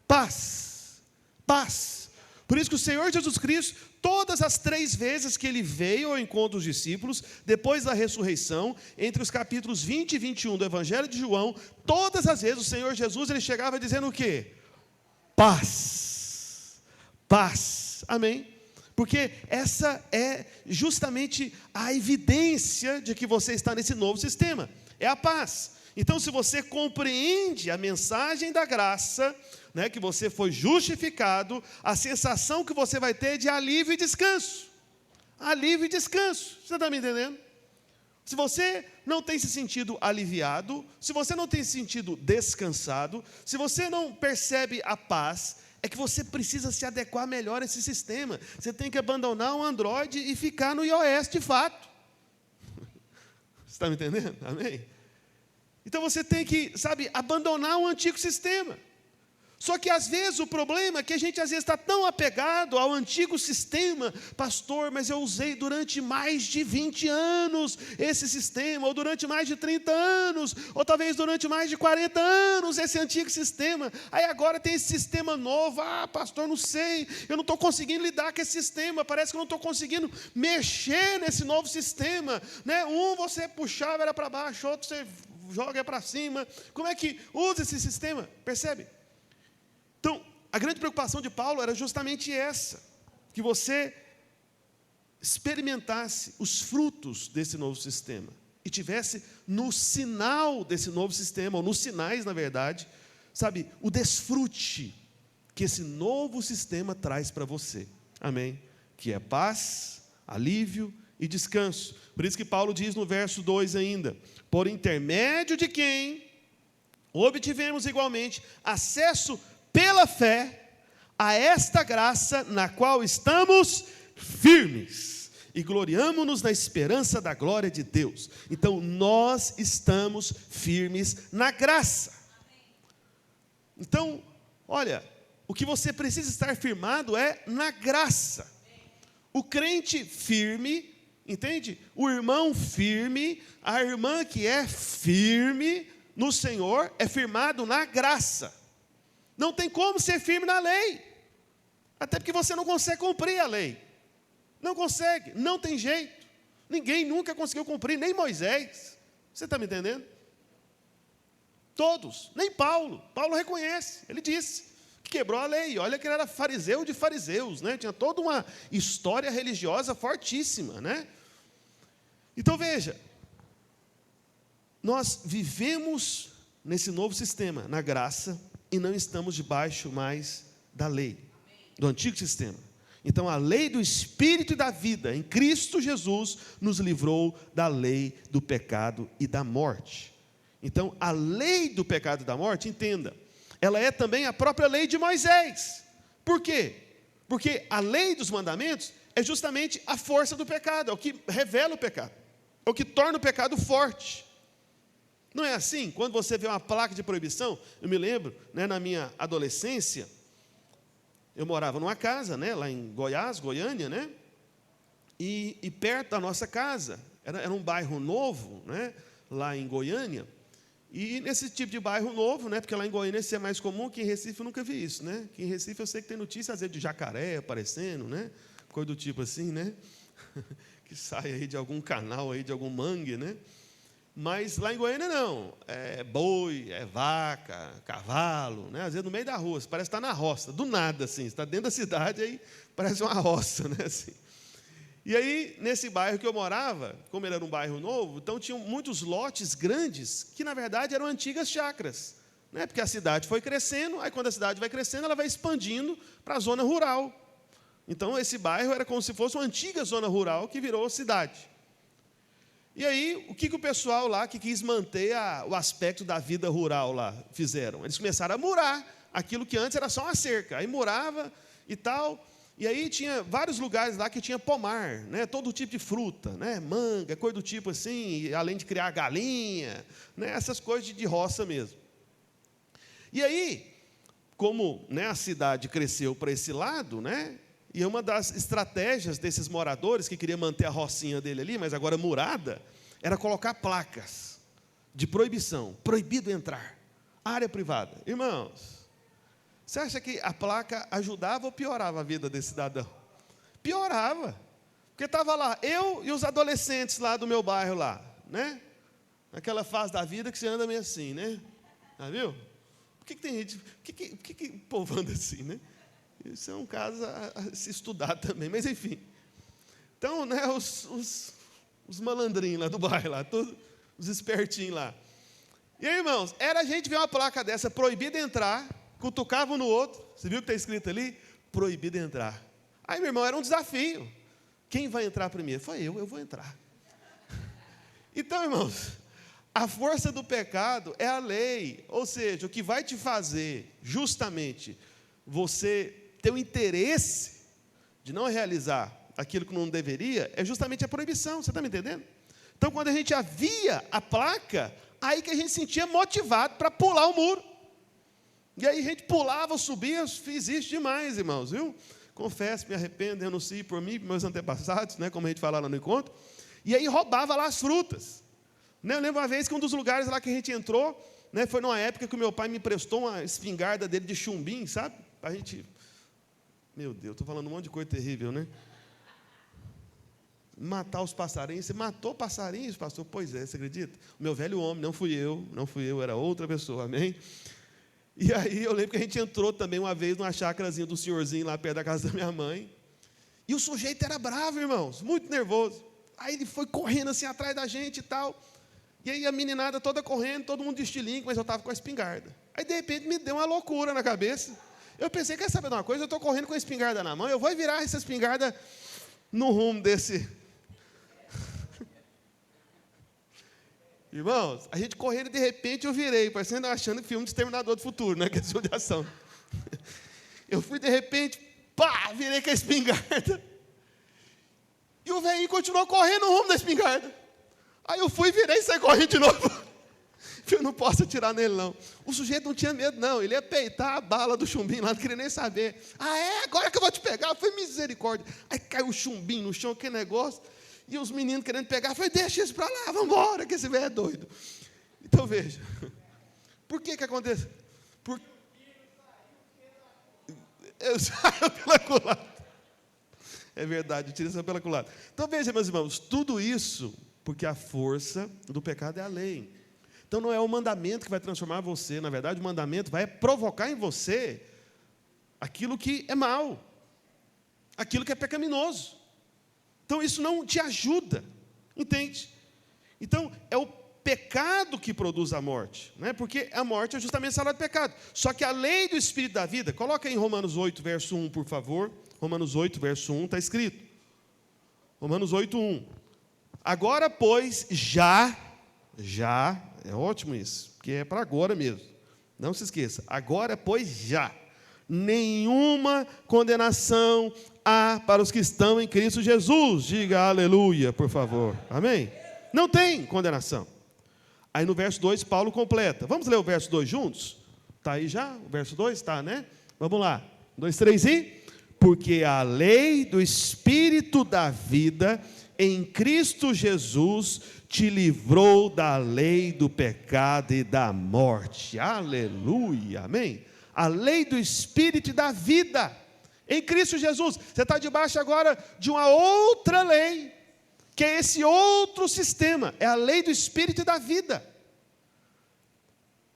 Paz. Paz. Por isso que o Senhor Jesus Cristo, todas as 3 vezes que Ele veio ao encontro dos discípulos, depois da ressurreição, entre os capítulos 20 e 21 do Evangelho de João, todas as vezes o Senhor Jesus, Ele chegava dizendo o quê? Paz. Paz. Amém? Porque essa é justamente a evidência de que você está nesse novo sistema. É a paz. Então, se você compreende a mensagem da graça, né, que você foi justificado, a sensação que você vai ter é de alívio e descanso. Alívio e descanso. Você está me entendendo? Se você não tem se sentido aliviado, se você não tem se sentido descansado, se você não percebe a paz, é que você precisa se adequar melhor a esse sistema. Você tem que abandonar o Android e ficar no iOS de fato. Você está me entendendo? Amém? Então você tem que, abandonar o antigo sistema. Só que às vezes o problema é que a gente às vezes está tão apegado ao antigo sistema, pastor, mas eu usei durante mais de 20 anos esse sistema, ou durante mais de 30 anos, ou talvez durante mais de 40 anos esse antigo sistema. Aí agora tem esse sistema novo, pastor, não sei, eu não estou conseguindo lidar com esse sistema, parece que eu não estou conseguindo mexer nesse novo sistema, né? Um você puxava era para baixo, outro você joga para cima. Como é que usa esse sistema? Percebe? Então, a grande preocupação de Paulo era justamente essa, que você experimentasse os frutos desse novo sistema e tivesse no sinal desse novo sistema, ou nos sinais, na verdade, o desfrute que esse novo sistema traz para você. Amém? Que é paz, alívio e descanso. Por isso que Paulo diz no verso 2 ainda: por intermédio de quem obtivemos igualmente acesso pela fé a esta graça na qual estamos firmes e gloriamo-nos na esperança da glória de Deus. Então, nós estamos firmes na graça. Então, olha, o que você precisa estar firmado é na graça. O crente firme, entende? O irmão firme, a irmã que é firme no Senhor é firmado na graça. Não tem como ser firme na lei, até porque você não consegue cumprir a lei. Não consegue, não tem jeito. Ninguém nunca conseguiu cumprir, nem Moisés. Você está me entendendo? Todos, nem Paulo. Paulo reconhece, ele disse que quebrou a lei. Olha que ele era fariseu de fariseus, né? Tinha toda uma história religiosa fortíssima, né? Então veja, nós vivemos nesse novo sistema, na graça, e não estamos debaixo mais da lei, do antigo sistema. Então, a lei do Espírito e da vida, em Cristo Jesus, nos livrou da lei do pecado e da morte. Então, a lei do pecado e da morte, entenda, ela é também a própria lei de Moisés. Por quê? Porque a lei dos mandamentos é justamente a força do pecado, é o que revela o pecado, é o que torna o pecado forte. Não é assim? Quando você vê uma placa de proibição, eu me lembro, né, na minha adolescência, eu morava numa casa, né, lá em Goiás, Goiânia, né, e perto da nossa casa, era um bairro novo, né, lá em Goiânia, e nesse tipo de bairro novo, né, porque lá em Goiânia isso é mais comum, que em Recife eu nunca vi isso, né, que em Recife eu sei que tem notícia, às vezes, de jacaré aparecendo, né, coisa do tipo assim, né, que sai aí de algum canal, aí de algum mangue, né. Mas lá em Goiânia não, é boi, é vaca, cavalo, né? Às vezes no meio da rua, você parece estar na roça, do nada, assim, você está dentro da cidade, aí parece uma roça, né? Assim. E aí, nesse bairro que eu morava, como ele era um bairro novo, então tinham muitos lotes grandes, que na verdade eram antigas chácaras, né? Porque a cidade foi crescendo, aí quando a cidade vai crescendo, ela vai expandindo para a zona rural. Então esse bairro era como se fosse uma antiga zona rural que virou cidade. E aí, o que o pessoal lá que quis manter o aspecto da vida rural lá fizeram? Eles começaram a murar aquilo que antes era só uma cerca. Aí murava e tal. E aí tinha vários lugares lá que tinha pomar, né? Todo tipo de fruta, né? Manga, coisa do tipo assim, além de criar galinha, né? Essas coisas de roça mesmo. E aí, como, né, a cidade cresceu para esse lado, né? E uma das estratégias desses moradores que queria manter a rocinha dele ali, mas agora murada, era colocar placas de proibição, proibido entrar, área privada. Irmãos, você acha que a placa ajudava ou piorava a vida desse cidadão? Piorava, porque estava lá eu e os adolescentes lá do meu bairro lá, né? Naquela fase da vida que você anda meio assim, né? Já viu? Por que tem gente, por que o povo anda assim, né? Isso é um caso a se estudar também, mas enfim. Então, né, os malandrinhos lá do bairro, lá, todos os espertinhos lá. E aí, irmãos, era a gente ver uma placa dessa, proibido entrar, cutucava um no outro, você viu o que está escrito ali? Proibido entrar. Aí, meu irmão, era um desafio. Quem vai entrar primeiro? Foi eu vou entrar. Então, irmãos, a força do pecado é a lei, ou seja, o que vai te fazer justamente você ter o interesse de não realizar aquilo que não deveria, é justamente a proibição, você está me entendendo? Então, quando a gente havia a placa, aí que a gente se sentia motivado para pular o muro. E aí a gente pulava, subia, fiz isso demais, irmãos, viu? Confesso, me arrependo, renuncio por mim, por meus antepassados, né, como a gente fala lá no encontro. E aí roubava lá as frutas. Né, eu lembro uma vez que um dos lugares lá que a gente entrou, né, foi numa época que o meu pai me emprestou uma espingarda dele de chumbim, sabe? Para a gente... Meu Deus, estou falando um monte de coisa terrível, né? Matar os passarinhos. Você matou passarinhos, pastor? Pois é, você acredita? O meu velho homem, não fui eu, era outra pessoa, amém? E aí eu lembro que a gente entrou também uma vez numa chácarazinha do senhorzinho lá perto da casa da minha mãe. E o sujeito era bravo, irmãos, muito nervoso. Aí ele foi correndo assim atrás da gente e tal. E aí a meninada toda correndo, todo mundo de estilingue, mas eu estava com a espingarda. Aí de repente me deu uma loucura na cabeça. Eu pensei, quer saber de uma coisa? Eu estou correndo com a espingarda na mão, eu vou virar essa espingarda no rumo desse... Irmãos, a gente correndo, de repente eu virei, parecendo achando que filme de Exterminador do Futuro, né? Que é filme de ação. Eu fui, de repente, pá, virei com a espingarda. E o velhinho continuou correndo no rumo da espingarda. Aí eu fui, virei e saí correndo de novo. Eu não posso atirar nele, não. O sujeito não tinha medo, não. Ele ia peitar a bala do chumbinho lá, não queria nem saber. Ah, é? Agora que eu vou te pegar? Foi misericórdia. Aí caiu o chumbinho no chão, aquele negócio. E os meninos querendo pegar. Falei, deixa isso para lá, vamos embora, que esse velho é doido. Então, veja. Por que acontece? Eu saio pela culatra. É verdade, eu tirei essa pela culatra. Então, veja, meus irmãos, tudo isso porque a força do pecado é a lei. Então, não é o mandamento que vai transformar você. Na verdade, o mandamento vai provocar em você aquilo que é mal, aquilo que é pecaminoso. Então, isso não te ajuda, entende? Então, é o pecado que produz a morte, né? Porque a morte é justamente o salário do pecado. Só que a lei do Espírito da vida, coloca aí em Romanos 8, verso 1, por favor. Romanos 8, verso 1, está escrito. Romanos 8, 1. Agora, pois, já, é ótimo isso, porque é para agora mesmo. Não se esqueça. Agora, pois, já. Nenhuma condenação há para os que estão em Cristo Jesus. Diga aleluia, por favor. Amém? Não tem condenação. Aí no verso 2, Paulo completa. Vamos ler o verso 2 juntos? Está aí já? O verso 2? Está, né? Vamos lá. 1, 2, 3 e... Porque a lei do Espírito da vida em Cristo Jesus te livrou da lei do pecado e da morte. Aleluia, amém? A lei do Espírito e da vida em Cristo Jesus. Você está debaixo agora de uma outra lei, que é esse outro sistema, é a lei do Espírito e da vida.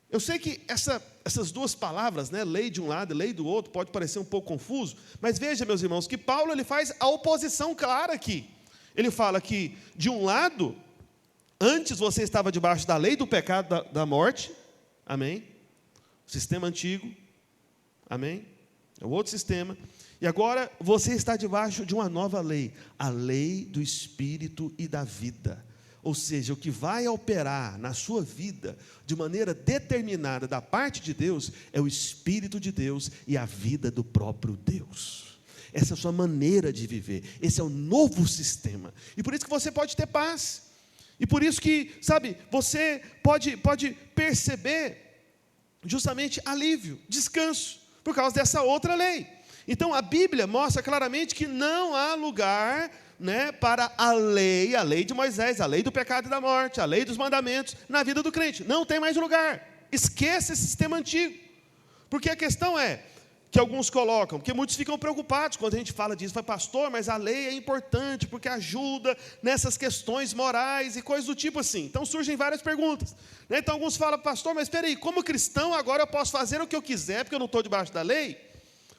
Eu sei que essas duas palavras, né, lei de um lado e lei do outro, pode parecer um pouco confuso, mas veja, meus irmãos, que Paulo ele faz a oposição clara aqui. Ele fala que, de um lado, antes você estava debaixo da lei do pecado da morte, amém? O sistema antigo, amém? É o outro sistema. E agora você está debaixo de uma nova lei, a lei do Espírito e da vida. Ou seja, o que vai operar na sua vida de maneira determinada da parte de Deus é o Espírito de Deus e a vida do próprio Deus. Essa é a sua maneira de viver. Esse é o novo sistema. E por isso que você pode ter paz. E por isso que, sabe, você pode perceber justamente alívio, descanso, por causa dessa outra lei. Então a Bíblia mostra claramente que não há lugar, para a lei de Moisés, a lei do pecado e da morte, a lei dos mandamentos, na vida do crente. Não tem mais lugar. Esqueça esse sistema antigo. Porque a questão é, que alguns colocam, porque muitos ficam preocupados quando a gente fala disso, fala, pastor, mas a lei é importante, porque ajuda nessas questões morais e coisas do tipo assim. Então surgem várias perguntas. Então alguns falam, pastor, mas espera aí, como cristão agora eu posso fazer o que eu quiser, porque eu não estou debaixo da lei?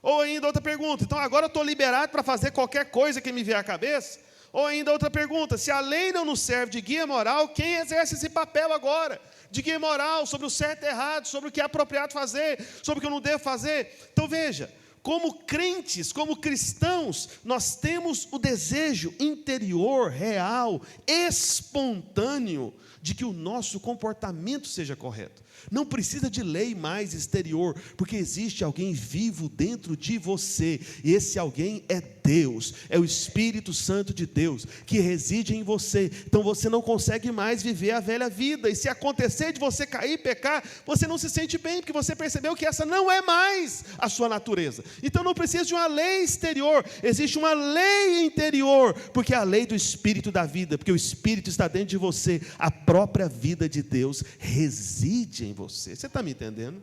Ou ainda outra pergunta, então agora eu estou liberado para fazer qualquer coisa que me vier à cabeça? Ou ainda outra pergunta, se a lei não nos serve de guia moral, quem exerce esse papel agora? De guia moral, sobre o certo e errado, sobre o que é apropriado fazer, sobre o que eu não devo fazer. Então veja, como crentes, como cristãos, nós temos o desejo interior, real, espontâneo, de que o nosso comportamento seja correto. Não precisa de lei mais exterior, porque existe alguém vivo dentro de você, e esse alguém é Deus, é o Espírito Santo de Deus, que reside em você. Então você não consegue mais viver a velha vida, e se acontecer de você cair e pecar, você não se sente bem, porque você percebeu que essa não é mais a sua natureza. Então não precisa de uma lei exterior, existe uma lei interior, porque é a lei do Espírito da vida, porque o Espírito está dentro de você, a própria vida de Deus reside em você. Você está me entendendo?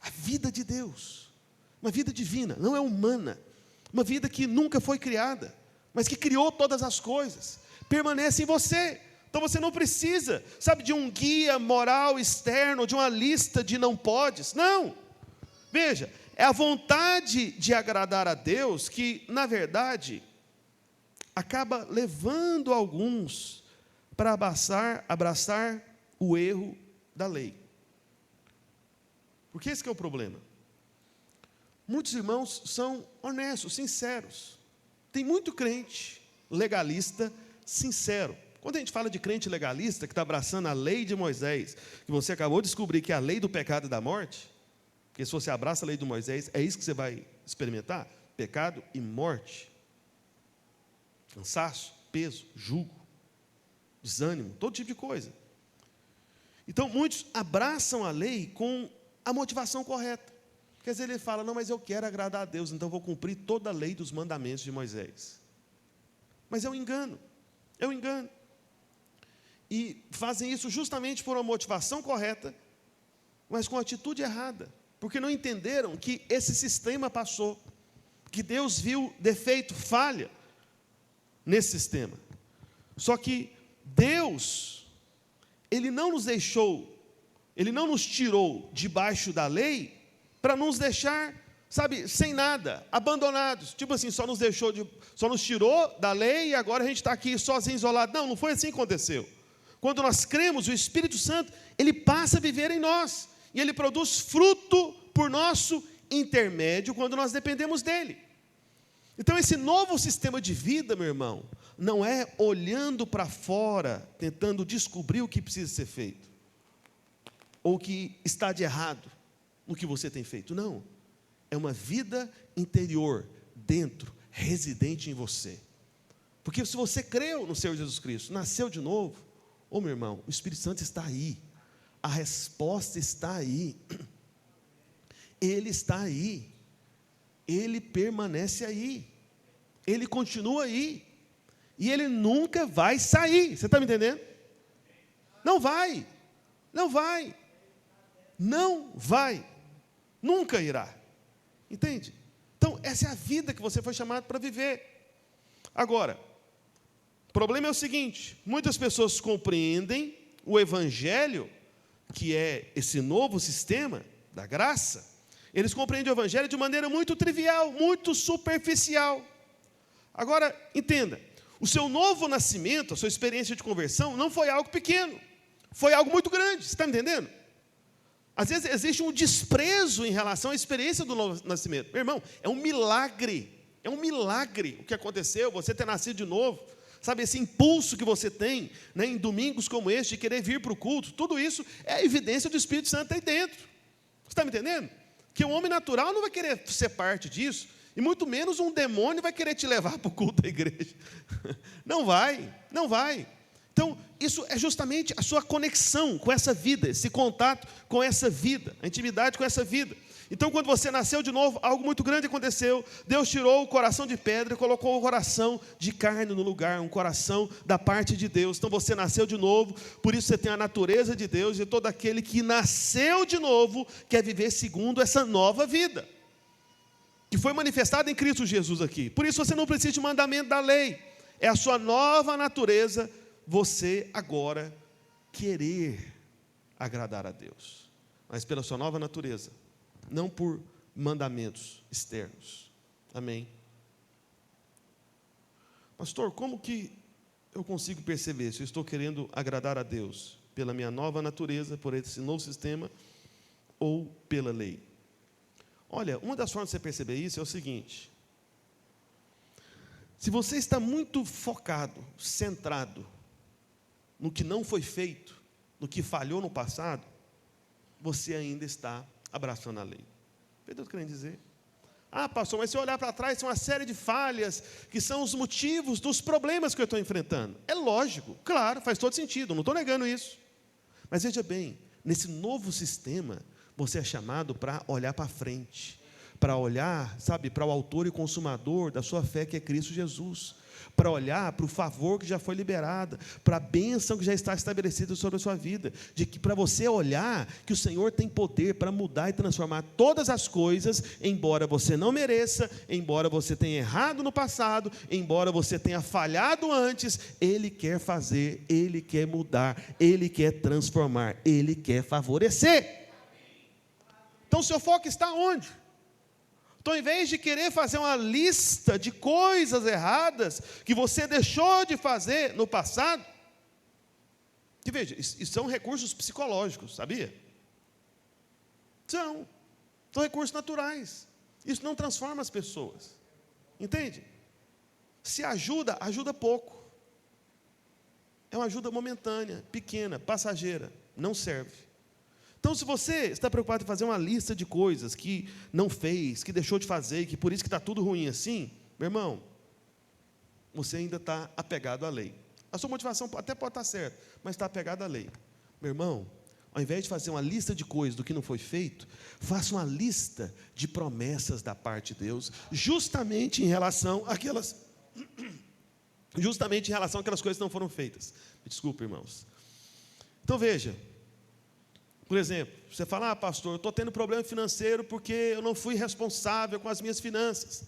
A vida de Deus, uma vida divina, não é humana, uma vida que nunca foi criada, mas que criou todas as coisas, permanece em você. Então você não precisa, sabe, de um guia moral externo, de uma lista de não podes. Não. Veja, é a vontade de agradar a Deus que, na verdade, acaba levando alguns para abraçar o erro da lei. Porque esse que é o problema. Muitos irmãos são honestos, sinceros. Tem muito crente legalista sincero. Quando a gente fala de crente legalista, que está abraçando a lei de Moisés, que você acabou de descobrir que é a lei do pecado e da morte, porque se você abraça a lei de Moisés, é isso que você vai experimentar? Pecado e morte. Cansaço, peso, jugo, desânimo, todo tipo de coisa. Então, muitos abraçam a lei com a motivação correta. Quer dizer, ele fala, não, mas eu quero agradar a Deus, então vou cumprir toda a lei dos mandamentos de Moisés. Mas é um engano, é um engano. E fazem isso justamente por uma motivação correta, mas com atitude errada, porque não entenderam que esse sistema passou, que Deus viu defeito, falha nesse sistema. Só que Deus, Ele não nos deixou, Ele não nos tirou debaixo da lei para nos deixar, sabe, sem nada, abandonados. Tipo assim, só nos tirou da lei e agora a gente está aqui sozinho, isolado. Não foi assim que aconteceu. Quando nós cremos, o Espírito Santo, Ele passa a viver em nós. E Ele produz fruto por nosso intermédio quando nós dependemos dEle. Então esse novo sistema de vida, meu irmão, não é olhando para fora, tentando descobrir o que precisa ser feito, ou o que está de errado no que você tem feito. Não, é uma vida interior, dentro, residente em você. Porque se você creu no Senhor Jesus Cristo, nasceu de novo, meu irmão, o Espírito Santo está aí, a resposta está aí, Ele está aí, Ele permanece aí, Ele continua aí, e Ele nunca vai sair. Você está me entendendo? Não vai, não vai, não vai, nunca irá. Entende? Então, essa é a vida que você foi chamado para viver. Agora, o problema é o seguinte, muitas pessoas compreendem o Evangelho, que é esse novo sistema da graça, eles compreendem o Evangelho de maneira muito trivial, muito superficial. Agora, entenda, o seu novo nascimento, a sua experiência de conversão, não foi algo pequeno, foi algo muito grande, você está me entendendo? Às vezes existe um desprezo em relação à experiência do novo nascimento. Meu irmão, é um milagre o que aconteceu, você ter nascido de novo, sabe, esse impulso que você tem, né, em domingos como este, de querer vir para o culto, tudo isso é a evidência do Espírito Santo aí dentro. Você está me entendendo? Que o homem natural não vai querer ser parte disso, e muito menos um demônio vai querer te levar para o culto da igreja. Não vai, não vai. Então, isso é justamente a sua conexão com essa vida, esse contato com essa vida, a intimidade com essa vida. Então, quando você nasceu de novo, algo muito grande aconteceu. Deus tirou o coração de pedra e colocou o coração de carne no lugar, um coração da parte de Deus. Então, você nasceu de novo, por isso você tem a natureza de Deus, e todo aquele que nasceu de novo quer viver segundo essa nova vida, que foi manifestada em Cristo Jesus aqui. Por isso você não precisa de mandamento da lei. É a sua nova natureza, você agora querer agradar a Deus, mas pela sua nova natureza, não por mandamentos externos. Amém? Pastor, como que eu consigo perceber se eu estou querendo agradar a Deus pela minha nova natureza, por esse novo sistema, ou pela lei? Olha, uma das formas de você perceber isso é o seguinte: se você está muito focado, centrado no que não foi feito, no que falhou no passado, você ainda está abraçando a lei. Entendeu o que eu estou querendo dizer? Ah, pastor, mas se eu olhar para trás, tem uma série de falhas que são os motivos dos problemas que eu estou enfrentando. É lógico, claro, faz todo sentido, não estou negando isso. Mas veja bem, nesse novo sistema, você é chamado para olhar para frente, para olhar, sabe, para o autor e consumador da sua fé, que é Cristo Jesus, para olhar para o favor que já foi liberado, para a bênção que já está estabelecida sobre a sua vida, de que para você olhar que o Senhor tem poder para mudar e transformar todas as coisas, embora você não mereça, embora você tenha errado no passado, embora você tenha falhado antes, Ele quer fazer, Ele quer mudar, Ele quer transformar, Ele quer favorecer. Então, seu foco está onde? Então, em vez de querer fazer uma lista de coisas erradas que você deixou de fazer no passado, que veja, isso são recursos psicológicos, sabia? São recursos naturais. Isso não transforma as pessoas, entende? Se ajuda, ajuda pouco. É uma ajuda momentânea, pequena, passageira, não serve. Então, se você está preocupado em fazer uma lista de coisas que não fez, que deixou de fazer, que por isso que está tudo ruim assim, meu irmão, você ainda está apegado à lei. A sua motivação até pode estar certa, mas está apegado à lei. Meu irmão, ao invés de fazer uma lista de coisas do que não foi feito, faça uma lista de promessas da parte de Deus, justamente em relação àquelas coisas que não foram feitas. Me desculpe, irmãos. Então, veja. Por exemplo, você fala, pastor, eu estou tendo problema financeiro porque eu não fui responsável com as minhas finanças.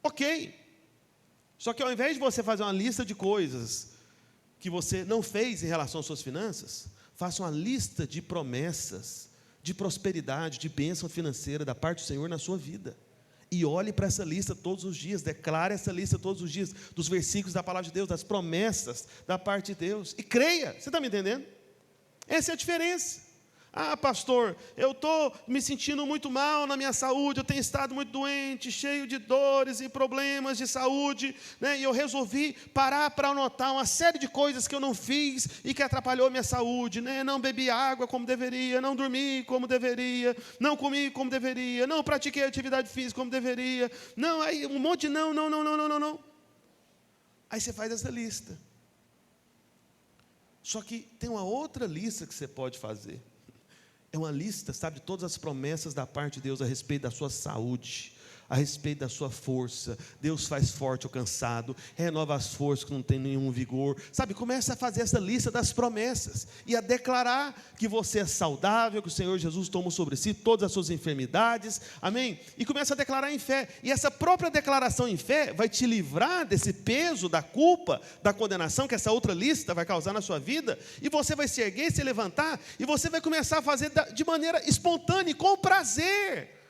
Ok. Só que ao invés de você fazer uma lista de coisas que você não fez em relação às suas finanças, faça uma lista de promessas, de prosperidade, de bênção financeira da parte do Senhor na sua vida. E olhe para essa lista todos os dias, declare essa lista todos os dias, dos versículos da palavra de Deus, das promessas da parte de Deus. E creia, você está me entendendo? Essa é a diferença. Ah, pastor, eu estou me sentindo muito mal na minha saúde, eu tenho estado muito doente, cheio de dores e problemas de saúde, né? E eu resolvi parar para anotar uma série de coisas que eu não fiz e que atrapalhou minha saúde, né? Não bebi água como deveria, não dormi como deveria, não comi como deveria, não pratiquei atividade física como deveria, não, aí um monte de não. Aí você faz essa lista. Só que tem uma outra lista que você pode fazer. É uma lista, sabe, de todas as promessas da parte de Deus a respeito da sua saúde, a respeito da sua força. Deus faz forte o cansado, renova as forças que não tem nenhum vigor. Sabe, começa a fazer essa lista das promessas e a declarar que você é saudável, que o Senhor Jesus toma sobre si todas as suas enfermidades, amém? E começa a declarar em fé, e essa própria declaração em fé vai te livrar desse peso da culpa, da condenação que essa outra lista vai causar na sua vida, e você vai se erguer, se levantar, e você vai começar a fazer de maneira espontânea e com prazer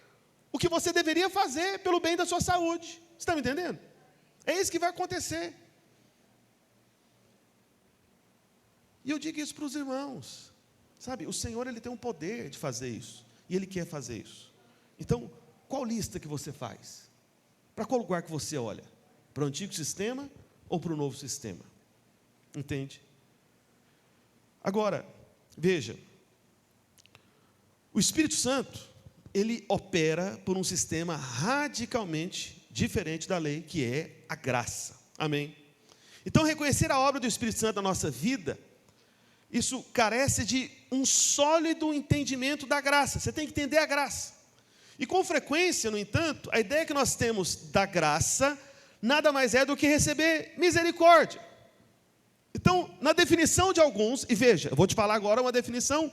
o que você deveria fazer pelo bem da sua saúde. Você está me entendendo? É isso que vai acontecer. E eu digo isso para os irmãos. Sabe, o Senhor, Ele tem um poder de fazer isso. E Ele quer fazer isso. Então, qual lista que você faz? Para qual lugar que você olha? Para o antigo sistema ou para o novo sistema? Entende? Agora, veja, o Espírito Santo, ele opera por um sistema radicalmente diferente da lei, que é a graça. Amém? Então, reconhecer a obra do Espírito Santo na nossa vida, isso carece de um sólido entendimento da graça. Você tem que entender a graça. E com frequência, no entanto, a ideia que nós temos da graça nada mais é do que receber misericórdia. Então, na definição de alguns, e veja, eu vou te falar agora uma definição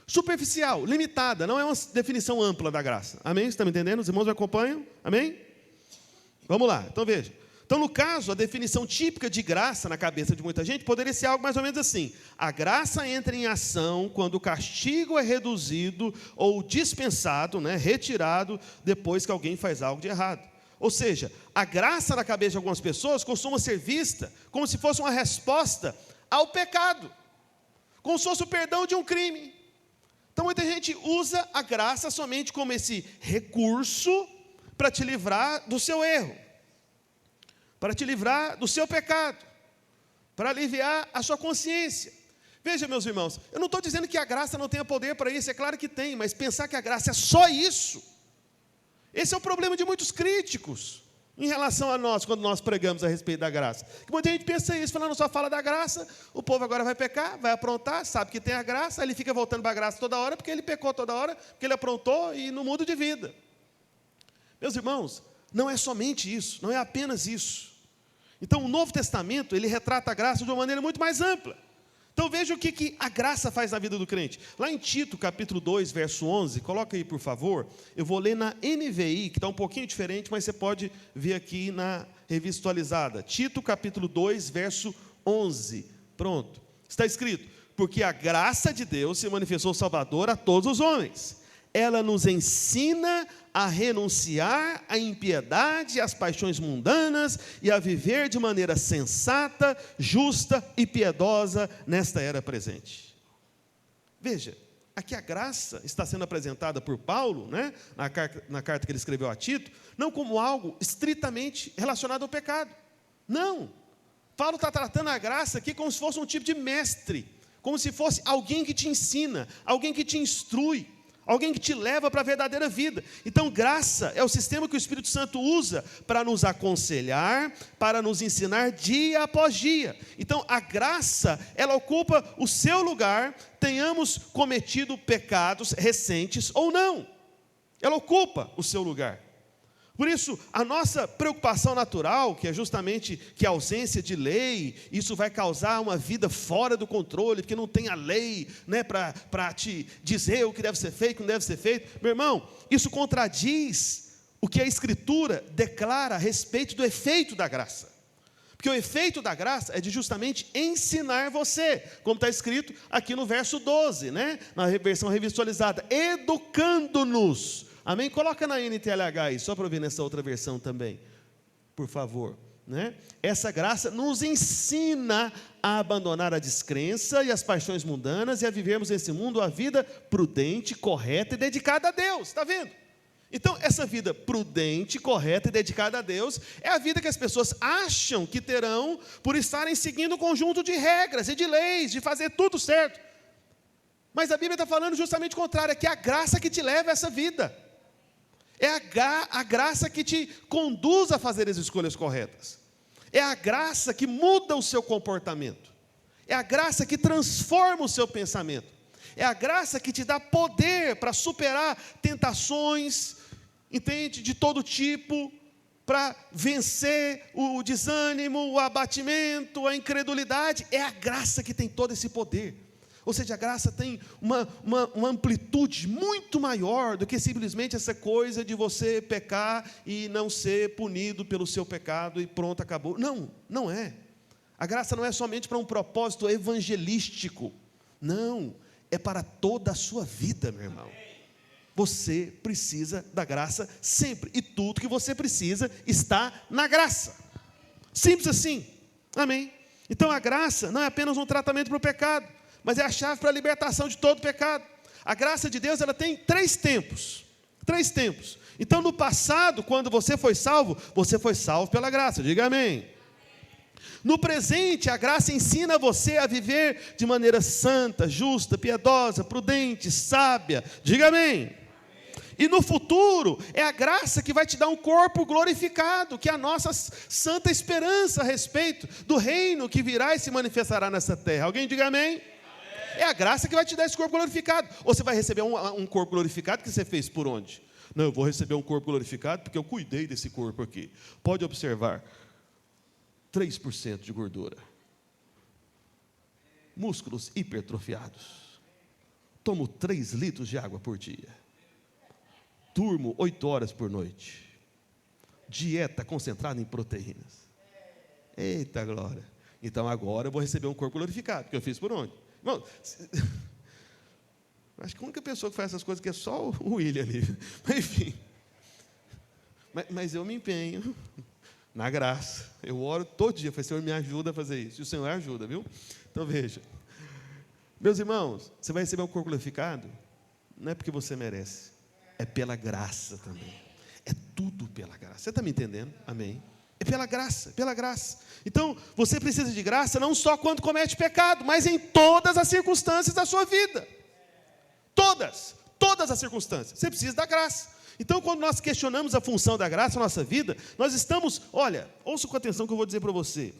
superficial, limitada, não é uma definição ampla da graça. Amém? Você está me entendendo? Os irmãos me acompanham? Amém? Vamos lá, então veja. Então, no caso, a definição típica de graça na cabeça de muita gente poderia ser algo mais ou menos assim: a graça entra em ação quando o castigo é reduzido ou dispensado, retirado, depois que alguém faz algo de errado. Ou seja, a graça na cabeça de algumas pessoas costuma ser vista como se fosse uma resposta ao pecado, como se fosse o perdão de um crime. Então, muita gente usa a graça somente como esse recurso para te livrar do seu erro, para te livrar do seu pecado, para aliviar a sua consciência. Veja, meus irmãos, eu não estou dizendo que a graça não tenha poder para isso, é claro que tem, mas pensar que a graça é só isso, esse é o problema de muitos críticos em relação a nós, quando nós pregamos a respeito da graça. Que muita gente pensa isso, falando, só fala da graça, o povo agora vai pecar, vai aprontar, sabe que tem a graça, aí ele fica voltando para a graça toda hora, porque ele pecou toda hora, porque ele aprontou e não muda de vida. Meus irmãos, não é somente isso, não é apenas isso. Então, o Novo Testamento, ele retrata a graça de uma maneira muito mais ampla. Então, veja o que a graça faz na vida do crente. Lá em Tito, capítulo 2, verso 11, coloca aí, por favor. Eu vou ler na NVI, que está um pouquinho diferente, mas você pode ver aqui na revista atualizada. Tito, capítulo 2, verso 11. Pronto. Está escrito: porque a graça de Deus se manifestou salvadora a todos os homens. Ela nos ensina a renunciar à impiedade e às paixões mundanas e a viver de maneira sensata, justa e piedosa nesta era presente. Veja, aqui a graça está sendo apresentada por Paulo, na carta que ele escreveu a Tito, não como algo estritamente relacionado ao pecado. Não. Paulo está tratando a graça aqui como se fosse um tipo de mestre, como se fosse alguém que te ensina, alguém que te instrui, alguém que te leva para a verdadeira vida. Então, graça é o sistema que o Espírito Santo usa para nos aconselhar, para nos ensinar dia após dia. Então, a graça, ela ocupa o seu lugar, tenhamos cometido pecados recentes ou não. Ela ocupa o seu lugar. Por isso, a nossa preocupação natural, que é justamente que a ausência de lei, isso vai causar uma vida fora do controle, porque não tem a lei para te dizer o que deve ser feito, o que não deve ser feito. Meu irmão, isso contradiz o que a Escritura declara a respeito do efeito da graça. Porque o efeito da graça é de justamente ensinar você, como está escrito aqui no verso 12, na versão revisualizada, educando-nos. Amém? Coloca na NTLH aí, só para eu ver nessa outra versão também, por favor. Essa graça nos ensina a abandonar a descrença e as paixões mundanas e a vivermos nesse mundo a vida prudente, correta e dedicada a Deus. Está vendo? Então, essa vida prudente, correta e dedicada a Deus é a vida que as pessoas acham que terão por estarem seguindo um conjunto de regras e de leis, de fazer tudo certo. Mas a Bíblia está falando justamente o contrário, é que é a graça que te leva a essa vida. É a graça que te conduz a fazer as escolhas corretas. É a graça que muda o seu comportamento. É a graça que transforma o seu pensamento. É a graça que te dá poder para superar tentações, entende, de todo tipo, para vencer o desânimo, o abatimento, a incredulidade. É a graça que tem todo esse poder. Ou seja, a graça tem uma amplitude muito maior do que simplesmente essa coisa de você pecar e não ser punido pelo seu pecado e pronto, acabou. Não, não é. A graça não é somente para um propósito evangelístico. Não, é para toda a sua vida, meu irmão. Você precisa da graça sempre. E tudo que você precisa está na graça. Simples assim. Amém? Então a graça não é apenas um tratamento para o pecado, mas é a chave para a libertação de todo pecado. A graça de Deus, ela tem 3 tempos. 3 tempos. Então, no passado, quando você foi salvo pela graça. Diga amém. No presente, a graça ensina você a viver de maneira santa, justa, piedosa, prudente, sábia. Diga amém. E no futuro, é a graça que vai te dar um corpo glorificado, que é a nossa santa esperança a respeito do reino que virá e se manifestará nessa terra. Alguém diga amém? É a graça que vai te dar esse corpo glorificado. Ou você vai receber um corpo glorificado que você fez por onde? Não, eu vou receber um corpo glorificado porque eu cuidei desse corpo aqui. Pode observar, 3% de gordura. Músculos hipertrofiados. Tomo 3 litros de água por dia. Durmo 8 horas por noite. Dieta concentrada em proteínas. Eita glória. Então agora eu vou receber um corpo glorificado, porque eu fiz por onde? Bom, acho que a única pessoa que faz essas coisas aqui é só o William ali. Mas enfim. Mas eu me empenho na graça. Eu oro todo dia. Falei, Senhor, me ajuda a fazer isso. E o Senhor ajuda, viu? Então veja. Meus irmãos, você vai receber um corpo glorificado, não é porque você merece. É pela graça também. É tudo pela graça. Você está me entendendo? Amém? É pela graça, pela graça. Então, você precisa de graça não só quando comete pecado, mas em todas as circunstâncias da sua vida. Todas as circunstâncias. Você precisa da graça. Então, quando nós questionamos a função da graça na nossa vida, nós estamos, olha, ouça com atenção o que eu vou dizer para você,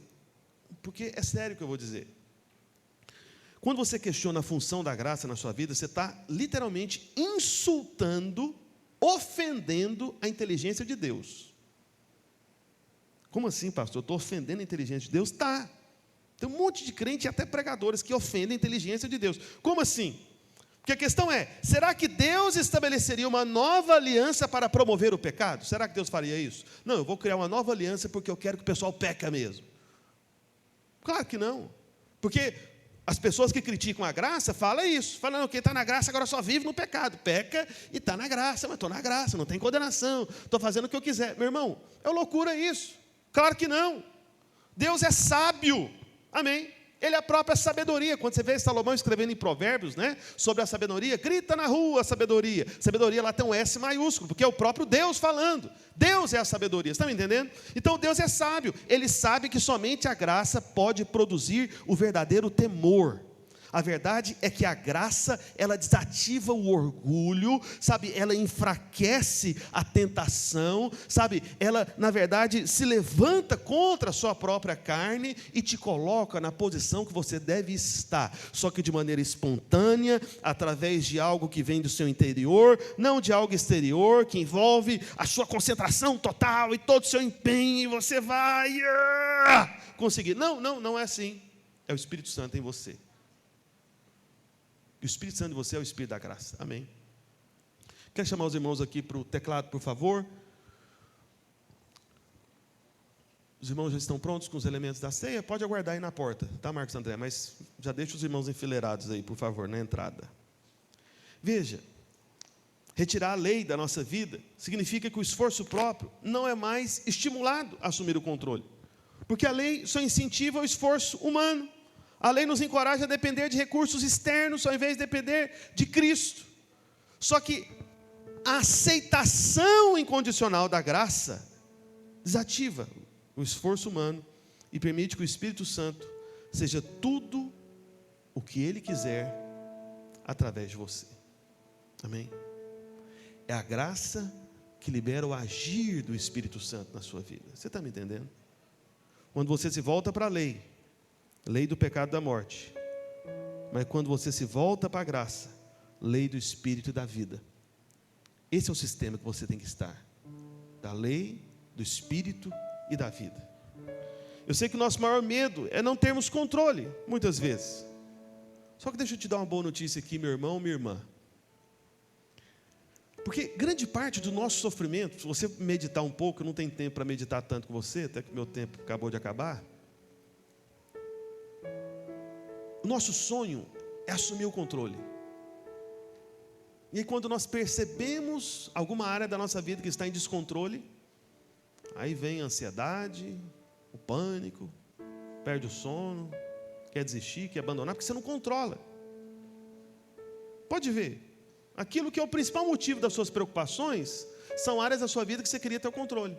porque é sério o que eu vou dizer. Quando você questiona a função da graça na sua vida, você está literalmente insultando, ofendendo a inteligência de Deus. Como assim, pastor? Eu estou ofendendo a inteligência de Deus? Tá. Tem um monte de crente e até pregadores que ofendem a inteligência de Deus. Como assim? Porque a questão é, será que Deus estabeleceria uma nova aliança para promover o pecado? Será que Deus faria isso? Não, eu vou criar uma nova aliança porque eu quero que o pessoal peque mesmo. Claro que não. Porque as pessoas que criticam a graça falam isso. Falam, não, quem está na graça agora só vive no pecado. Peca e está na graça. Mas estou na graça, não tem condenação. Estou fazendo o que eu quiser. Meu irmão, é loucura isso. Claro que não. Deus é sábio. Amém. Ele é a própria sabedoria. Quando você vê Salomão escrevendo em Provérbios, né, sobre a sabedoria, grita na rua a sabedoria. Sabedoria lá tem um S maiúsculo, porque é o próprio Deus falando. Deus é a sabedoria, estão me entendendo? Então Deus é sábio. Ele sabe que somente a graça pode produzir o verdadeiro temor. A verdade é que a graça, ela desativa o orgulho, sabe? Ela enfraquece a tentação, sabe? Ela, na verdade, se levanta contra a sua própria carne e te coloca na posição que você deve estar, só que de maneira espontânea, através de algo que vem do seu interior, não de algo exterior, que envolve a sua concentração total e todo o seu empenho, e você vai conseguir. Não é assim. É o Espírito Santo em você. E o Espírito Santo de você é o Espírito da graça. Amém. Quero chamar os irmãos aqui para o teclado, por favor. Os irmãos já estão prontos com os elementos da ceia? Pode aguardar aí na porta, tá, Marcos André? Mas já deixa os irmãos enfileirados aí, por favor, na entrada. Veja, retirar a lei da nossa vida significa que o esforço próprio não é mais estimulado a assumir o controle. Porque a lei só incentiva o esforço humano. A lei nos encoraja a depender de recursos externos, ao invés de depender de Cristo. Só que a aceitação incondicional da graça desativa o esforço humano e permite que o Espírito Santo seja tudo o que Ele quiser através de você. Amém? É a graça que libera o agir do Espírito Santo na sua vida. Você está me entendendo? Quando você se volta para a lei do pecado e da morte. Mas quando você se volta para a graça, lei do Espírito e da vida. Esse é o sistema que você tem que estar. Da lei, do Espírito e da vida. Eu sei que o nosso maior medo é não termos controle, muitas vezes. Só que deixa eu te dar uma boa notícia aqui, meu irmão, minha irmã. Porque grande parte do nosso sofrimento, se você meditar um pouco, eu não tenho tempo para meditar tanto com você, até que meu tempo acabou de acabar. O nosso sonho é assumir o controle. E aí, quando nós percebemos alguma área da nossa vida que está em descontrole, aí vem a ansiedade, o pânico, perde o sono, quer desistir, quer abandonar, porque você não controla. Pode ver, aquilo que é o principal motivo das suas preocupações, são áreas da sua vida que você queria ter o controle.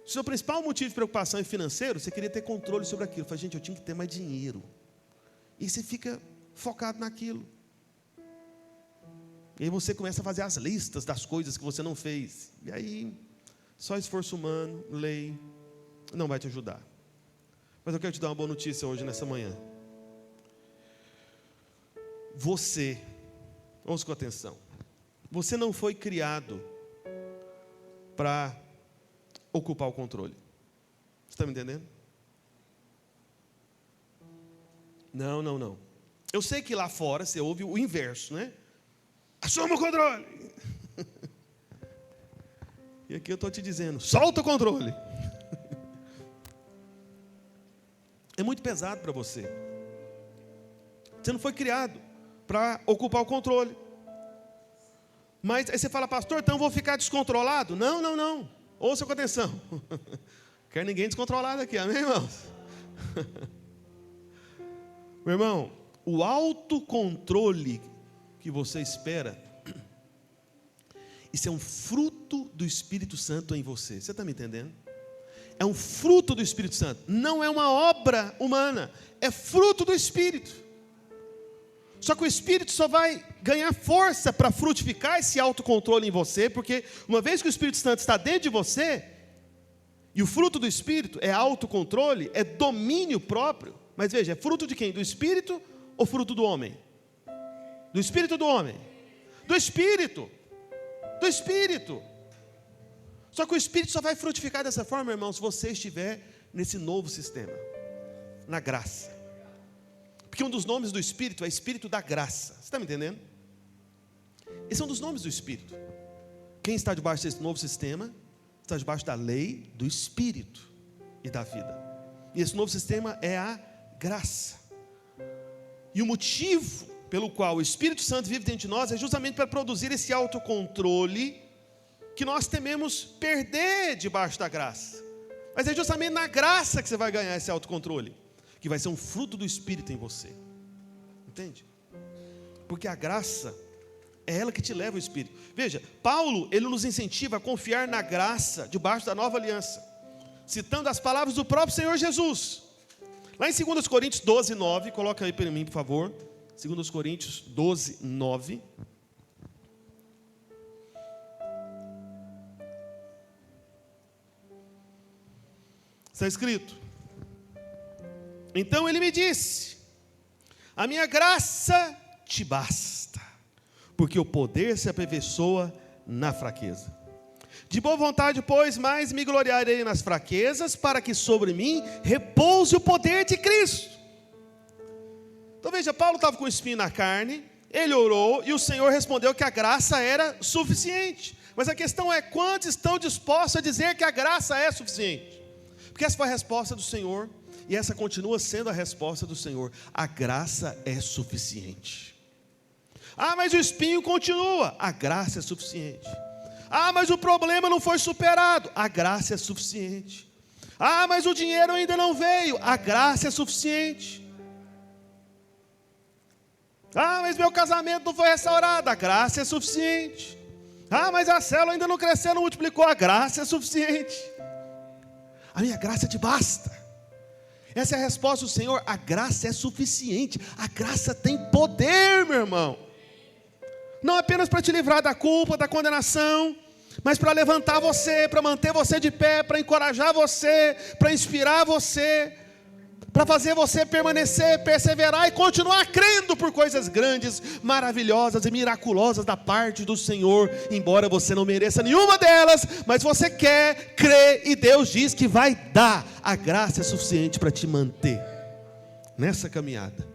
Se o seu principal motivo de preocupação é financeiro, você queria ter controle sobre aquilo. Fala, gente, eu tinha que ter mais dinheiro. E você fica focado naquilo. E aí você começa a fazer as listas das coisas que você não fez. E aí, só esforço humano, lei, não vai te ajudar. Mas eu quero te dar uma boa notícia hoje, nessa manhã. Você, ouça com atenção, você não foi criado para ocupar o controle. Você está me entendendo? Não. Eu sei que lá fora você ouve o inverso, né? Assuma o controle. E aqui eu estou te dizendo, solta o controle. É muito pesado para você. Você não foi criado para ocupar o controle. Mas aí você fala, pastor, então eu vou ficar descontrolado? Não. Ouça com atenção. Quer ninguém descontrolado aqui, amém, irmãos? Meu irmão, o autocontrole que você espera, isso é um fruto do Espírito Santo em você. Você está me entendendo? É um fruto do Espírito Santo. Não é uma obra humana. É fruto do Espírito. Só que o Espírito só vai ganhar força para frutificar esse autocontrole em você, porque uma vez que o Espírito Santo está dentro de você, e o fruto do Espírito é autocontrole, é domínio próprio. Mas veja, é fruto de quem? Do Espírito ou fruto do homem? Do Espírito ou do homem? Do Espírito. Do Espírito. Só que o Espírito só vai frutificar dessa forma, irmão, se você estiver nesse novo sistema, na graça. Porque um dos nomes do Espírito é Espírito da graça. Você está me entendendo? Esse é um dos nomes do Espírito. Quem está debaixo desse novo sistema, está debaixo da lei do Espírito e da vida. E esse novo sistema é a graça. E o motivo pelo qual o Espírito Santo vive dentro de nós é justamente para produzir esse autocontrole que nós tememos perder debaixo da graça. Mas é justamente na graça que você vai ganhar esse autocontrole, que vai ser um fruto do Espírito em você. Entende? Porque a graça é ela que te leva ao Espírito. Veja, Paulo, ele nos incentiva a confiar na graça debaixo da nova aliança, citando as palavras do próprio Senhor Jesus. Lá em 2 Coríntios 12, 9, coloca aí para mim, por favor. 2 Coríntios 12, 9. Está escrito: então ele me disse, a minha graça te basta, porque o poder se aperfeiçoa na fraqueza. De boa vontade, pois, mais me gloriarei nas fraquezas, para que sobre mim repouse o poder de Cristo. Então veja, Paulo estava com espinho na carne, ele orou, e o Senhor respondeu que a graça era suficiente. Mas a questão é, quantos estão dispostos a dizer que a graça é suficiente? Porque essa foi a resposta do Senhor, e essa continua sendo a resposta do Senhor: a graça é suficiente. Ah, mas o espinho continua. A graça é suficiente. Ah, mas o problema não foi superado. A graça é suficiente. Ah, mas o dinheiro ainda não veio. A graça é suficiente. Ah, mas meu casamento não foi restaurado. A graça é suficiente. Ah, mas a célula ainda não cresceu, não multiplicou. A graça é suficiente. A minha graça te basta. Essa é a resposta do Senhor. A graça é suficiente. A graça tem poder, meu irmão. Não apenas para te livrar da culpa, da condenação, mas para levantar você, para manter você de pé, para encorajar você, para inspirar você, para fazer você permanecer, perseverar e continuar crendo por coisas grandes, maravilhosas e miraculosas da parte do Senhor, embora você não mereça nenhuma delas, mas você quer, crê, e Deus diz que vai dar. A graça é suficiente para te manter nessa caminhada.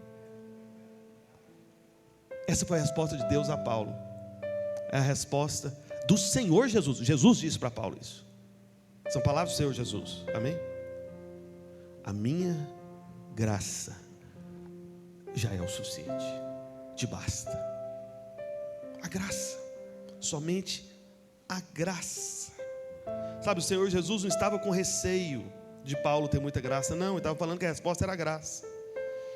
Essa foi a resposta de Deus a Paulo. É a resposta do Senhor Jesus. Jesus disse para Paulo isso. São palavras do Senhor Jesus. Amém? A minha graça já é o suficiente. Te basta. A graça. Somente a graça. Sabe, o Senhor Jesus não estava com receio de Paulo ter muita graça. Não, ele estava falando que a resposta era a graça.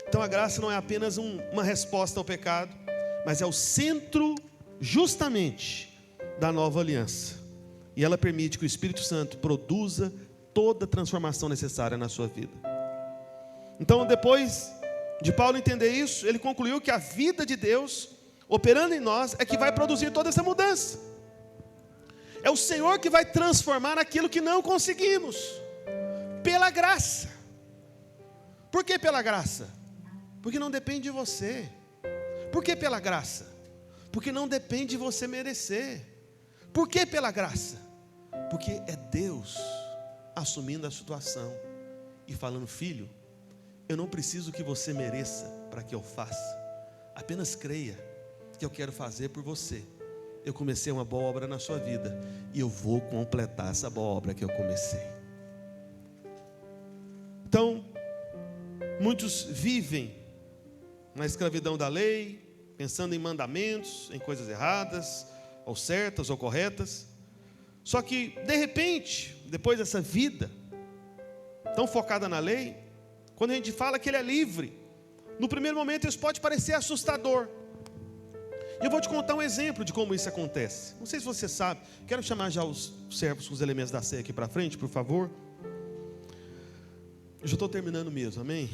Então a graça não é apenas uma resposta ao pecado, mas é o centro justamente da nova aliança. E ela permite que o Espírito Santo produza toda a transformação necessária na sua vida. Então, depois de Paulo entender isso, ele concluiu que a vida de Deus, operando em nós, é que vai produzir toda essa mudança. É o Senhor que vai transformar aquilo que não conseguimos, pela graça. Por que pela graça? Porque não depende de você. Por que pela graça? Porque não depende de você merecer. Por que pela graça? Porque é Deus assumindo a situação e falando: filho, eu não preciso que você mereça para que eu faça. Apenas creia que eu quero fazer por você. Eu comecei uma boa obra na sua vida e eu vou completar essa boa obra que eu comecei. Então, muitos vivem na escravidão da lei, pensando em mandamentos, em coisas erradas, ou certas ou corretas. Só que, de repente, depois dessa vida tão focada na lei, quando a gente fala que ele é livre, no primeiro momento isso pode parecer assustador. E eu vou te contar um exemplo de como isso acontece. Não sei se você sabe, quero chamar já os servos com os elementos da ceia aqui para frente, por favor. Eu já estou terminando mesmo, amém?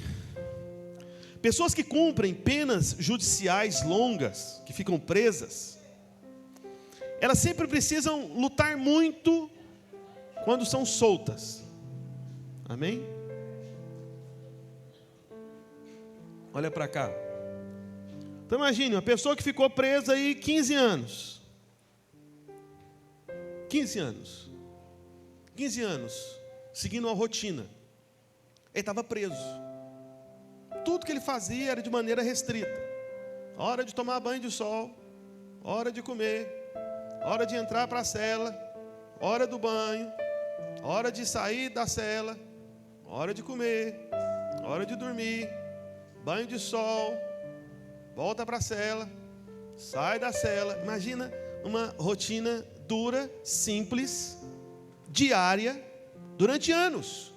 Pessoas que cumprem penas judiciais longas, que ficam presas, elas sempre precisam lutar muito quando são soltas, amém? Olha para cá. Então imagine, uma pessoa que ficou presa aí 15 anos. 15 anos. 15 anos, seguindo uma rotina. Ele estava preso. Tudo que ele fazia era de maneira restrita. Hora de tomar banho de sol, hora de comer, hora de entrar para a cela, hora do banho, hora de sair da cela, hora de comer, hora de dormir, banho de sol, volta para a cela, sai da cela. Imagina uma rotina dura, simples, diária, durante anos,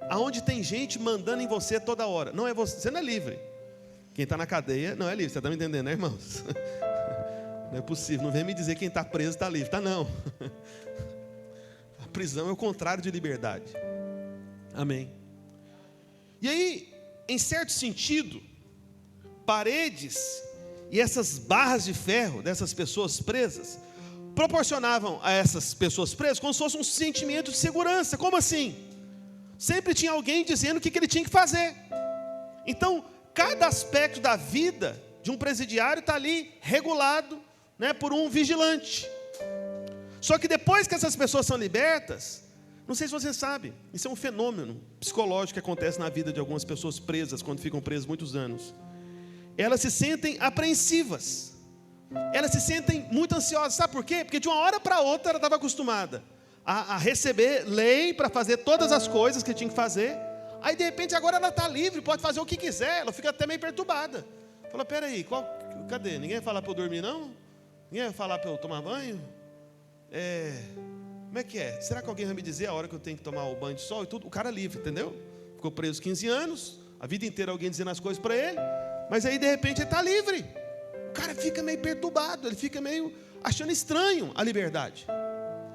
aonde tem gente mandando em você toda hora. Não é você não é livre. Quem está na cadeia não é livre. Você está me entendendo, né, irmãos? Não é possível. Não vem me dizer que quem está preso está livre. Está não. A prisão é o contrário de liberdade. Amém. E aí, em certo sentido, paredes e essas barras de ferro dessas pessoas presas proporcionavam a essas pessoas presas como se fosse um sentimento de segurança. Como assim? Sempre tinha alguém dizendo o que ele tinha que fazer. Então, cada aspecto da vida de um presidiário está ali regulado, né, por um vigilante. Só que depois que essas pessoas são libertas, não sei se você sabe, isso é um fenômeno psicológico que acontece na vida de algumas pessoas presas, quando ficam presas muitos anos. Elas se sentem apreensivas, elas se sentem muito ansiosas. Sabe por quê? Porque de uma hora para outra ela estava acostumada a receber lei para fazer todas as coisas que tinha que fazer. Aí de repente agora ela está livre, pode fazer o que quiser. Ela fica até meio perturbada. Fala: peraí, cadê? Ninguém vai falar para eu dormir não? Ninguém vai falar para eu tomar banho? Como é que é? Será que alguém vai me dizer a hora que eu tenho que tomar o banho de sol e tudo? O cara é livre, entendeu? Ficou preso 15 anos, a vida inteira alguém dizendo as coisas para ele, mas aí de repente ele está livre. O cara fica meio perturbado, ele fica meio achando estranho a liberdade.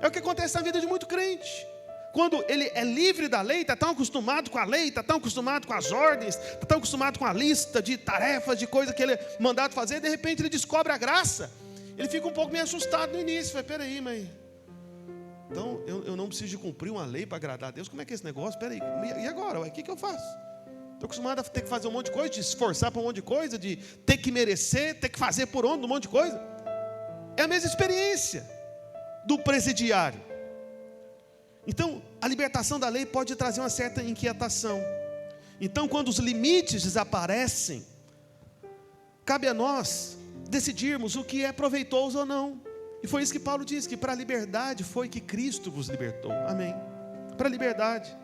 É o que acontece na vida de muito crente. Quando ele é livre da lei, está tão acostumado com a lei, está tão acostumado com as ordens, está tão acostumado com a lista de tarefas, de coisas que ele é mandado fazer, de repente ele descobre a graça. Ele fica um pouco meio assustado no início. Fala: peraí, mas então eu não preciso de cumprir uma lei para agradar a Deus? Como é que é esse negócio? Peraí, e agora? O que eu faço? Estou acostumado a ter que fazer um monte de coisa, de esforçar para um monte de coisa, de ter que merecer, ter que fazer por onde, um monte de coisa. É a mesma experiência do presidiário. Então, a libertação da lei pode trazer uma certa inquietação. Então, quando os limites desaparecem, cabe a nós decidirmos o que é proveitoso ou não. E foi isso que Paulo diz, que para a liberdade foi que Cristo vos libertou. Amém. Para a liberdade.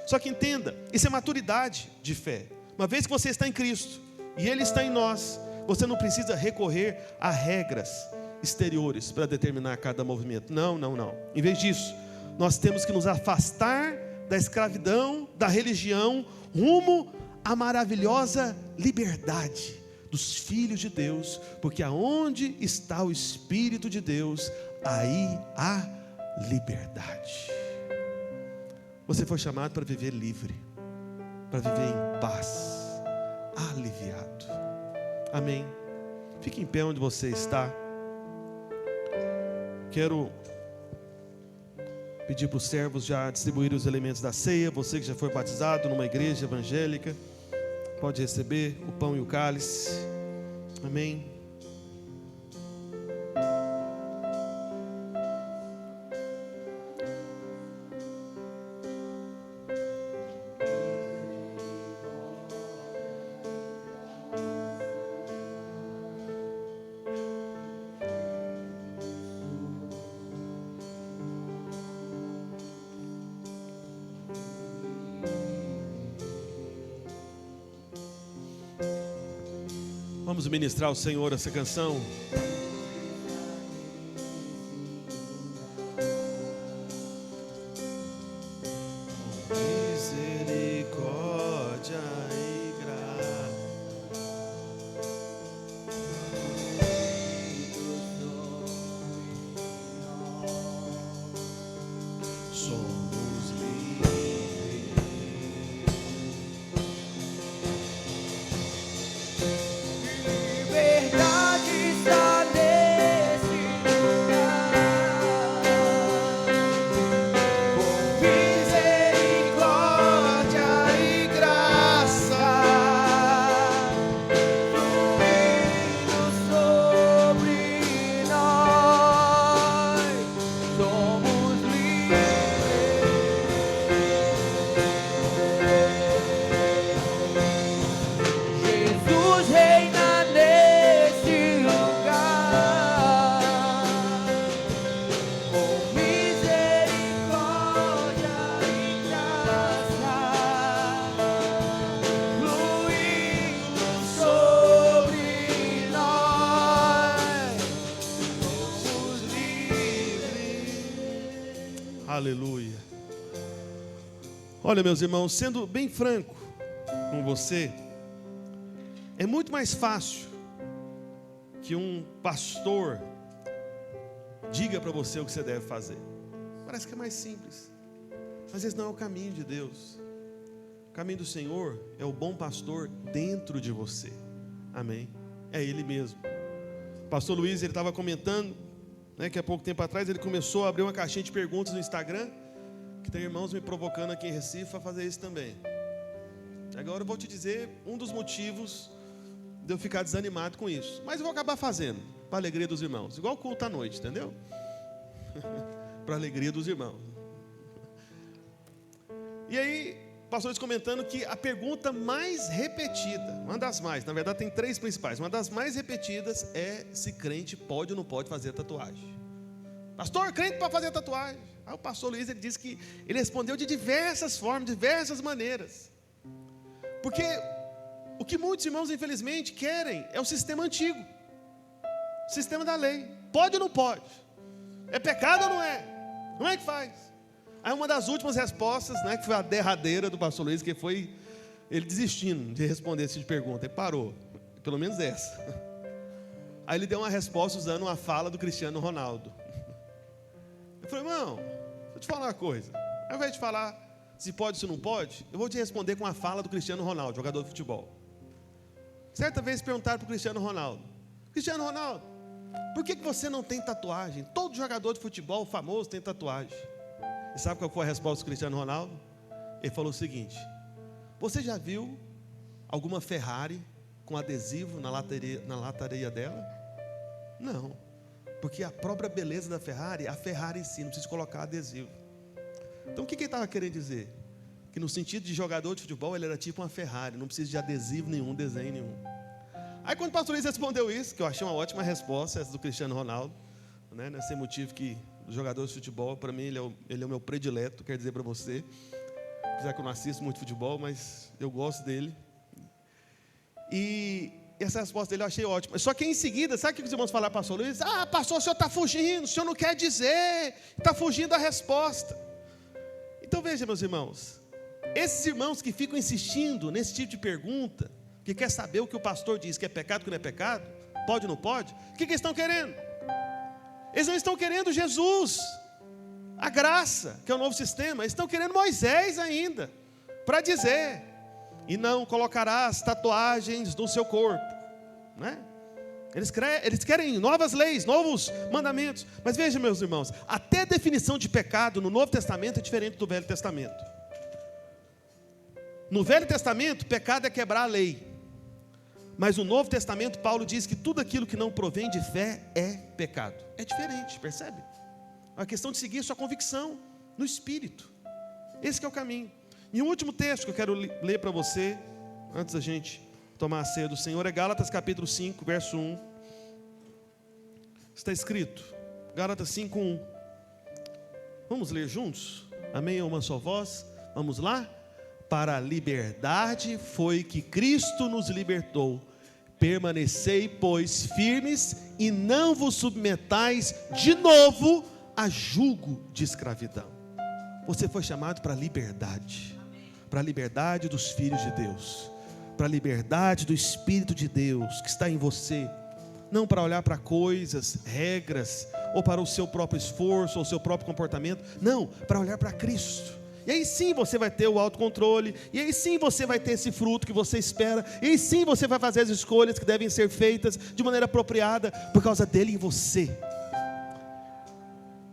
Só que entenda, isso é maturidade de fé. Uma vez que você está em Cristo e Ele está em nós, você não precisa recorrer a regras exteriores para determinar cada movimento. Não. Em vez disso, nós temos que nos afastar da escravidão, da religião, rumo à maravilhosa liberdade dos filhos de Deus, porque aonde está o Espírito de Deus, aí há liberdade. Você foi chamado para viver livre, para viver em paz, aliviado. Amém? Fique em pé onde você está. Quero pedir para os servos já distribuírem os elementos da ceia. Você que já foi batizado numa igreja evangélica, pode receber o pão e o cálice. Amém? Vamos ministrar ao Senhor essa canção. Misericórdia e graça. Somos livres. Aleluia. Olha, meus irmãos, sendo bem franco com você, é muito mais fácil que um pastor diga para você o que você deve fazer. Parece que é mais simples, mas esse não é o caminho de Deus. O caminho do Senhor é o bom pastor dentro de você. Amém? É Ele mesmo. O pastor Luiz, ele estava comentando, que há pouco tempo atrás ele começou a abrir uma caixinha de perguntas no Instagram, que tem irmãos me provocando aqui em Recife a fazer isso também. Agora eu vou te dizer um dos motivos de eu ficar desanimado com isso, mas eu vou acabar fazendo, para a alegria dos irmãos, igual o culto à noite, entendeu? Para a alegria dos irmãos. E aí, pastores comentando que a pergunta mais repetida, uma das mais, na verdade tem 3 principais, uma das mais repetidas é se crente pode ou não pode fazer tatuagem. Pastor, crente pode fazer tatuagem? Aí o pastor Luiz, ele disse que ele respondeu de diversas formas, diversas maneiras. Porque o que muitos irmãos infelizmente querem é o sistema antigo, o sistema da lei. Pode ou não pode? É pecado ou não é? Como é que faz? Aí uma das últimas respostas, que foi a derradeira do pastor Luiz, que foi ele desistindo de responder essa pergunta. Ele parou, pelo menos essa. Aí ele deu uma resposta usando uma fala do Cristiano Ronaldo. Eu falei, irmão, deixa eu te falar uma coisa. Ao invés de falar se pode ou se não pode, eu vou te responder com a fala do Cristiano Ronaldo, jogador de futebol. Certa vez perguntaram para o Cristiano Ronaldo: Cristiano Ronaldo, por que você não tem tatuagem? Todo jogador de futebol famoso tem tatuagem. E sabe qual foi a resposta do Cristiano Ronaldo? Ele falou o seguinte: você já viu alguma Ferrari com adesivo na lataria dela? Não, porque a própria beleza da Ferrari, a Ferrari em si, não precisa colocar adesivo. Então o que ele estava querendo dizer? Que no sentido de jogador de futebol, ele era tipo uma Ferrari, não precisa de adesivo nenhum, desenho nenhum. Aí quando o pastor Luiz respondeu isso, que eu achei uma ótima resposta, essa do Cristiano Ronaldo, nesse motivo que os jogadores de futebol, para mim, ele é o meu predileto, quero dizer para você, apesar que eu não assisto muito futebol, mas eu gosto dele. E essa resposta dele eu achei ótima. Só que em seguida, sabe o que os irmãos falaram para o pastor Luiz? Ah, pastor, o senhor está fugindo, o senhor não quer dizer, está fugindo da resposta. Então veja, meus irmãos, esses irmãos que ficam insistindo nesse tipo de pergunta, que quer saber o que o pastor diz, que é pecado, que não é pecado, pode ou não pode, o que eles estão querendo? Eles não estão querendo Jesus. A graça, que é o novo sistema. Eles estão querendo Moisés ainda, para dizer, e não colocarás tatuagens no seu corpo, né? Eles querem novas leis, novos mandamentos. Mas veja, meus irmãos, até a definição de pecado no Novo Testamento é diferente do Velho Testamento. No Velho Testamento, pecado é quebrar a lei. Mas no Novo Testamento, Paulo diz que tudo aquilo que não provém de fé é pecado. É diferente, percebe? É uma questão de seguir sua convicção no Espírito. Esse que é o caminho. E o último texto que eu quero ler para você, antes da gente tomar a ceia do Senhor, é Gálatas capítulo 5, verso 1. Está escrito, Gálatas 5, 1. Vamos ler juntos? Amém? É uma só voz. Vamos lá? Para a liberdade foi que Cristo nos libertou. Permanecei, pois, firmes e não vos submetais de novo a jugo de escravidão. Você foi chamado para a liberdade. Para a liberdade dos filhos de Deus. Para a liberdade do Espírito de Deus que está em você. Não para olhar para coisas, regras, ou para o seu próprio esforço, ou o seu próprio comportamento. Não, para olhar para Cristo. E aí sim você vai ter o autocontrole. E aí sim você vai ter esse fruto que você espera. E aí sim você vai fazer as escolhas que devem ser feitas de maneira apropriada, por causa dele em você.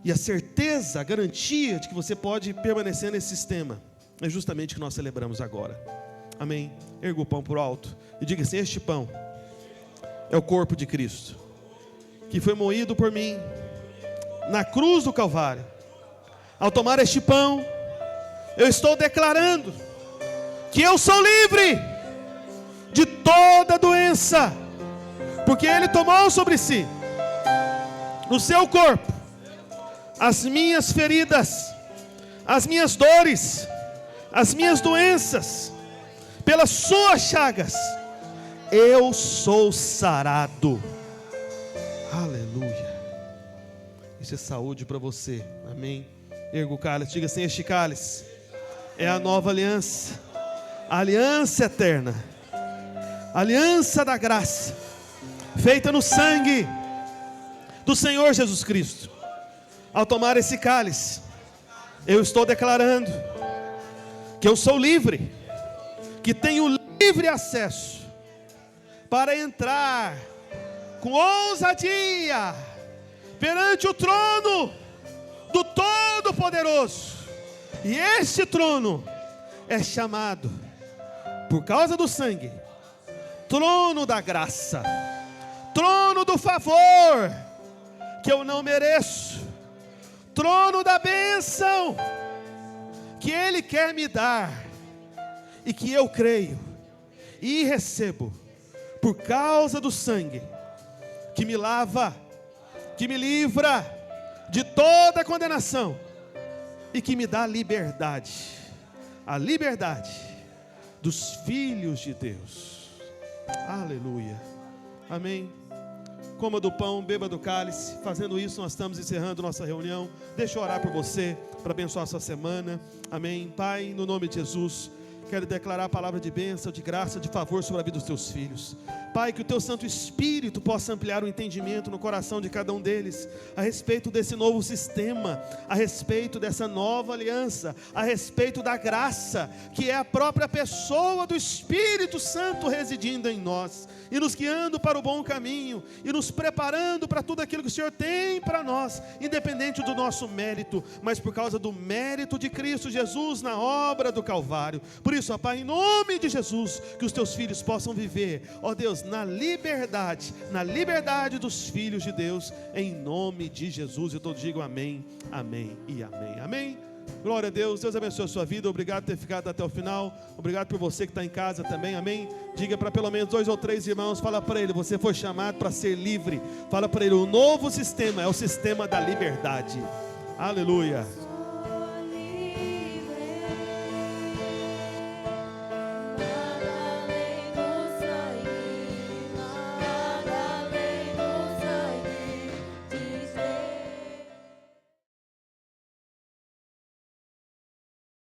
E a certeza, a garantia de que você pode permanecer nesse sistema é justamente o que nós celebramos agora. Amém? Erga o pão por alto e diga assim: este pão é o corpo de Cristo, que foi moído por mim na cruz do Calvário. Ao tomar este pão, eu estou declarando que eu sou livre de toda doença, porque Ele tomou sobre si, no seu corpo, as minhas feridas, as minhas dores, as minhas doenças. Pelas suas chagas eu sou sarado. Aleluia. Isso é saúde para você. Amém. Erga o cálice, diga assim: este cálice é a nova aliança, a aliança eterna, a aliança da graça, feita no sangue do Senhor Jesus Cristo. Ao tomar esse cálice, eu estou declarando que eu sou livre, que tenho livre acesso para entrar com ousadia perante o trono do Todo-Poderoso. E este trono é chamado, por causa do sangue, trono da graça, trono do favor, que eu não mereço, trono da bênção, que Ele quer me dar, e que eu creio e recebo, por causa do sangue, que me lava, que me livra de toda condenação, e que me dá liberdade, a liberdade dos filhos de Deus. Aleluia. Amém. Coma do pão, beba do cálice. Fazendo isso, nós estamos encerrando nossa reunião. Deixa eu orar por você, para abençoar a sua semana. Amém. Pai, no nome de Jesus, quero declarar a palavra de bênção, de graça, de favor sobre a vida dos teus filhos. Pai, que o teu Santo Espírito possa ampliar o entendimento no coração de cada um deles, a respeito desse novo sistema, a respeito dessa nova aliança, a respeito da graça, que é a própria pessoa do Espírito Santo residindo em nós, e nos guiando para o bom caminho, e nos preparando para tudo aquilo que o Senhor tem para nós, independente do nosso mérito, mas por causa do mérito de Cristo Jesus na obra do Calvário. Por isso, ó Pai, em nome de Jesus, que os teus filhos possam viver, ó Deus, na liberdade dos filhos de Deus, em nome de Jesus. Eu todos digo amém, amém e amém. Amém. Glória a Deus. Deus abençoe a sua vida. Obrigado por ter ficado até o final. Obrigado por você que está em casa também. Amém. Diga para pelo menos 2 ou 3 irmãos. Fala para ele: você foi chamado para ser livre. Fala para ele: o novo sistema é o sistema da liberdade. Aleluia.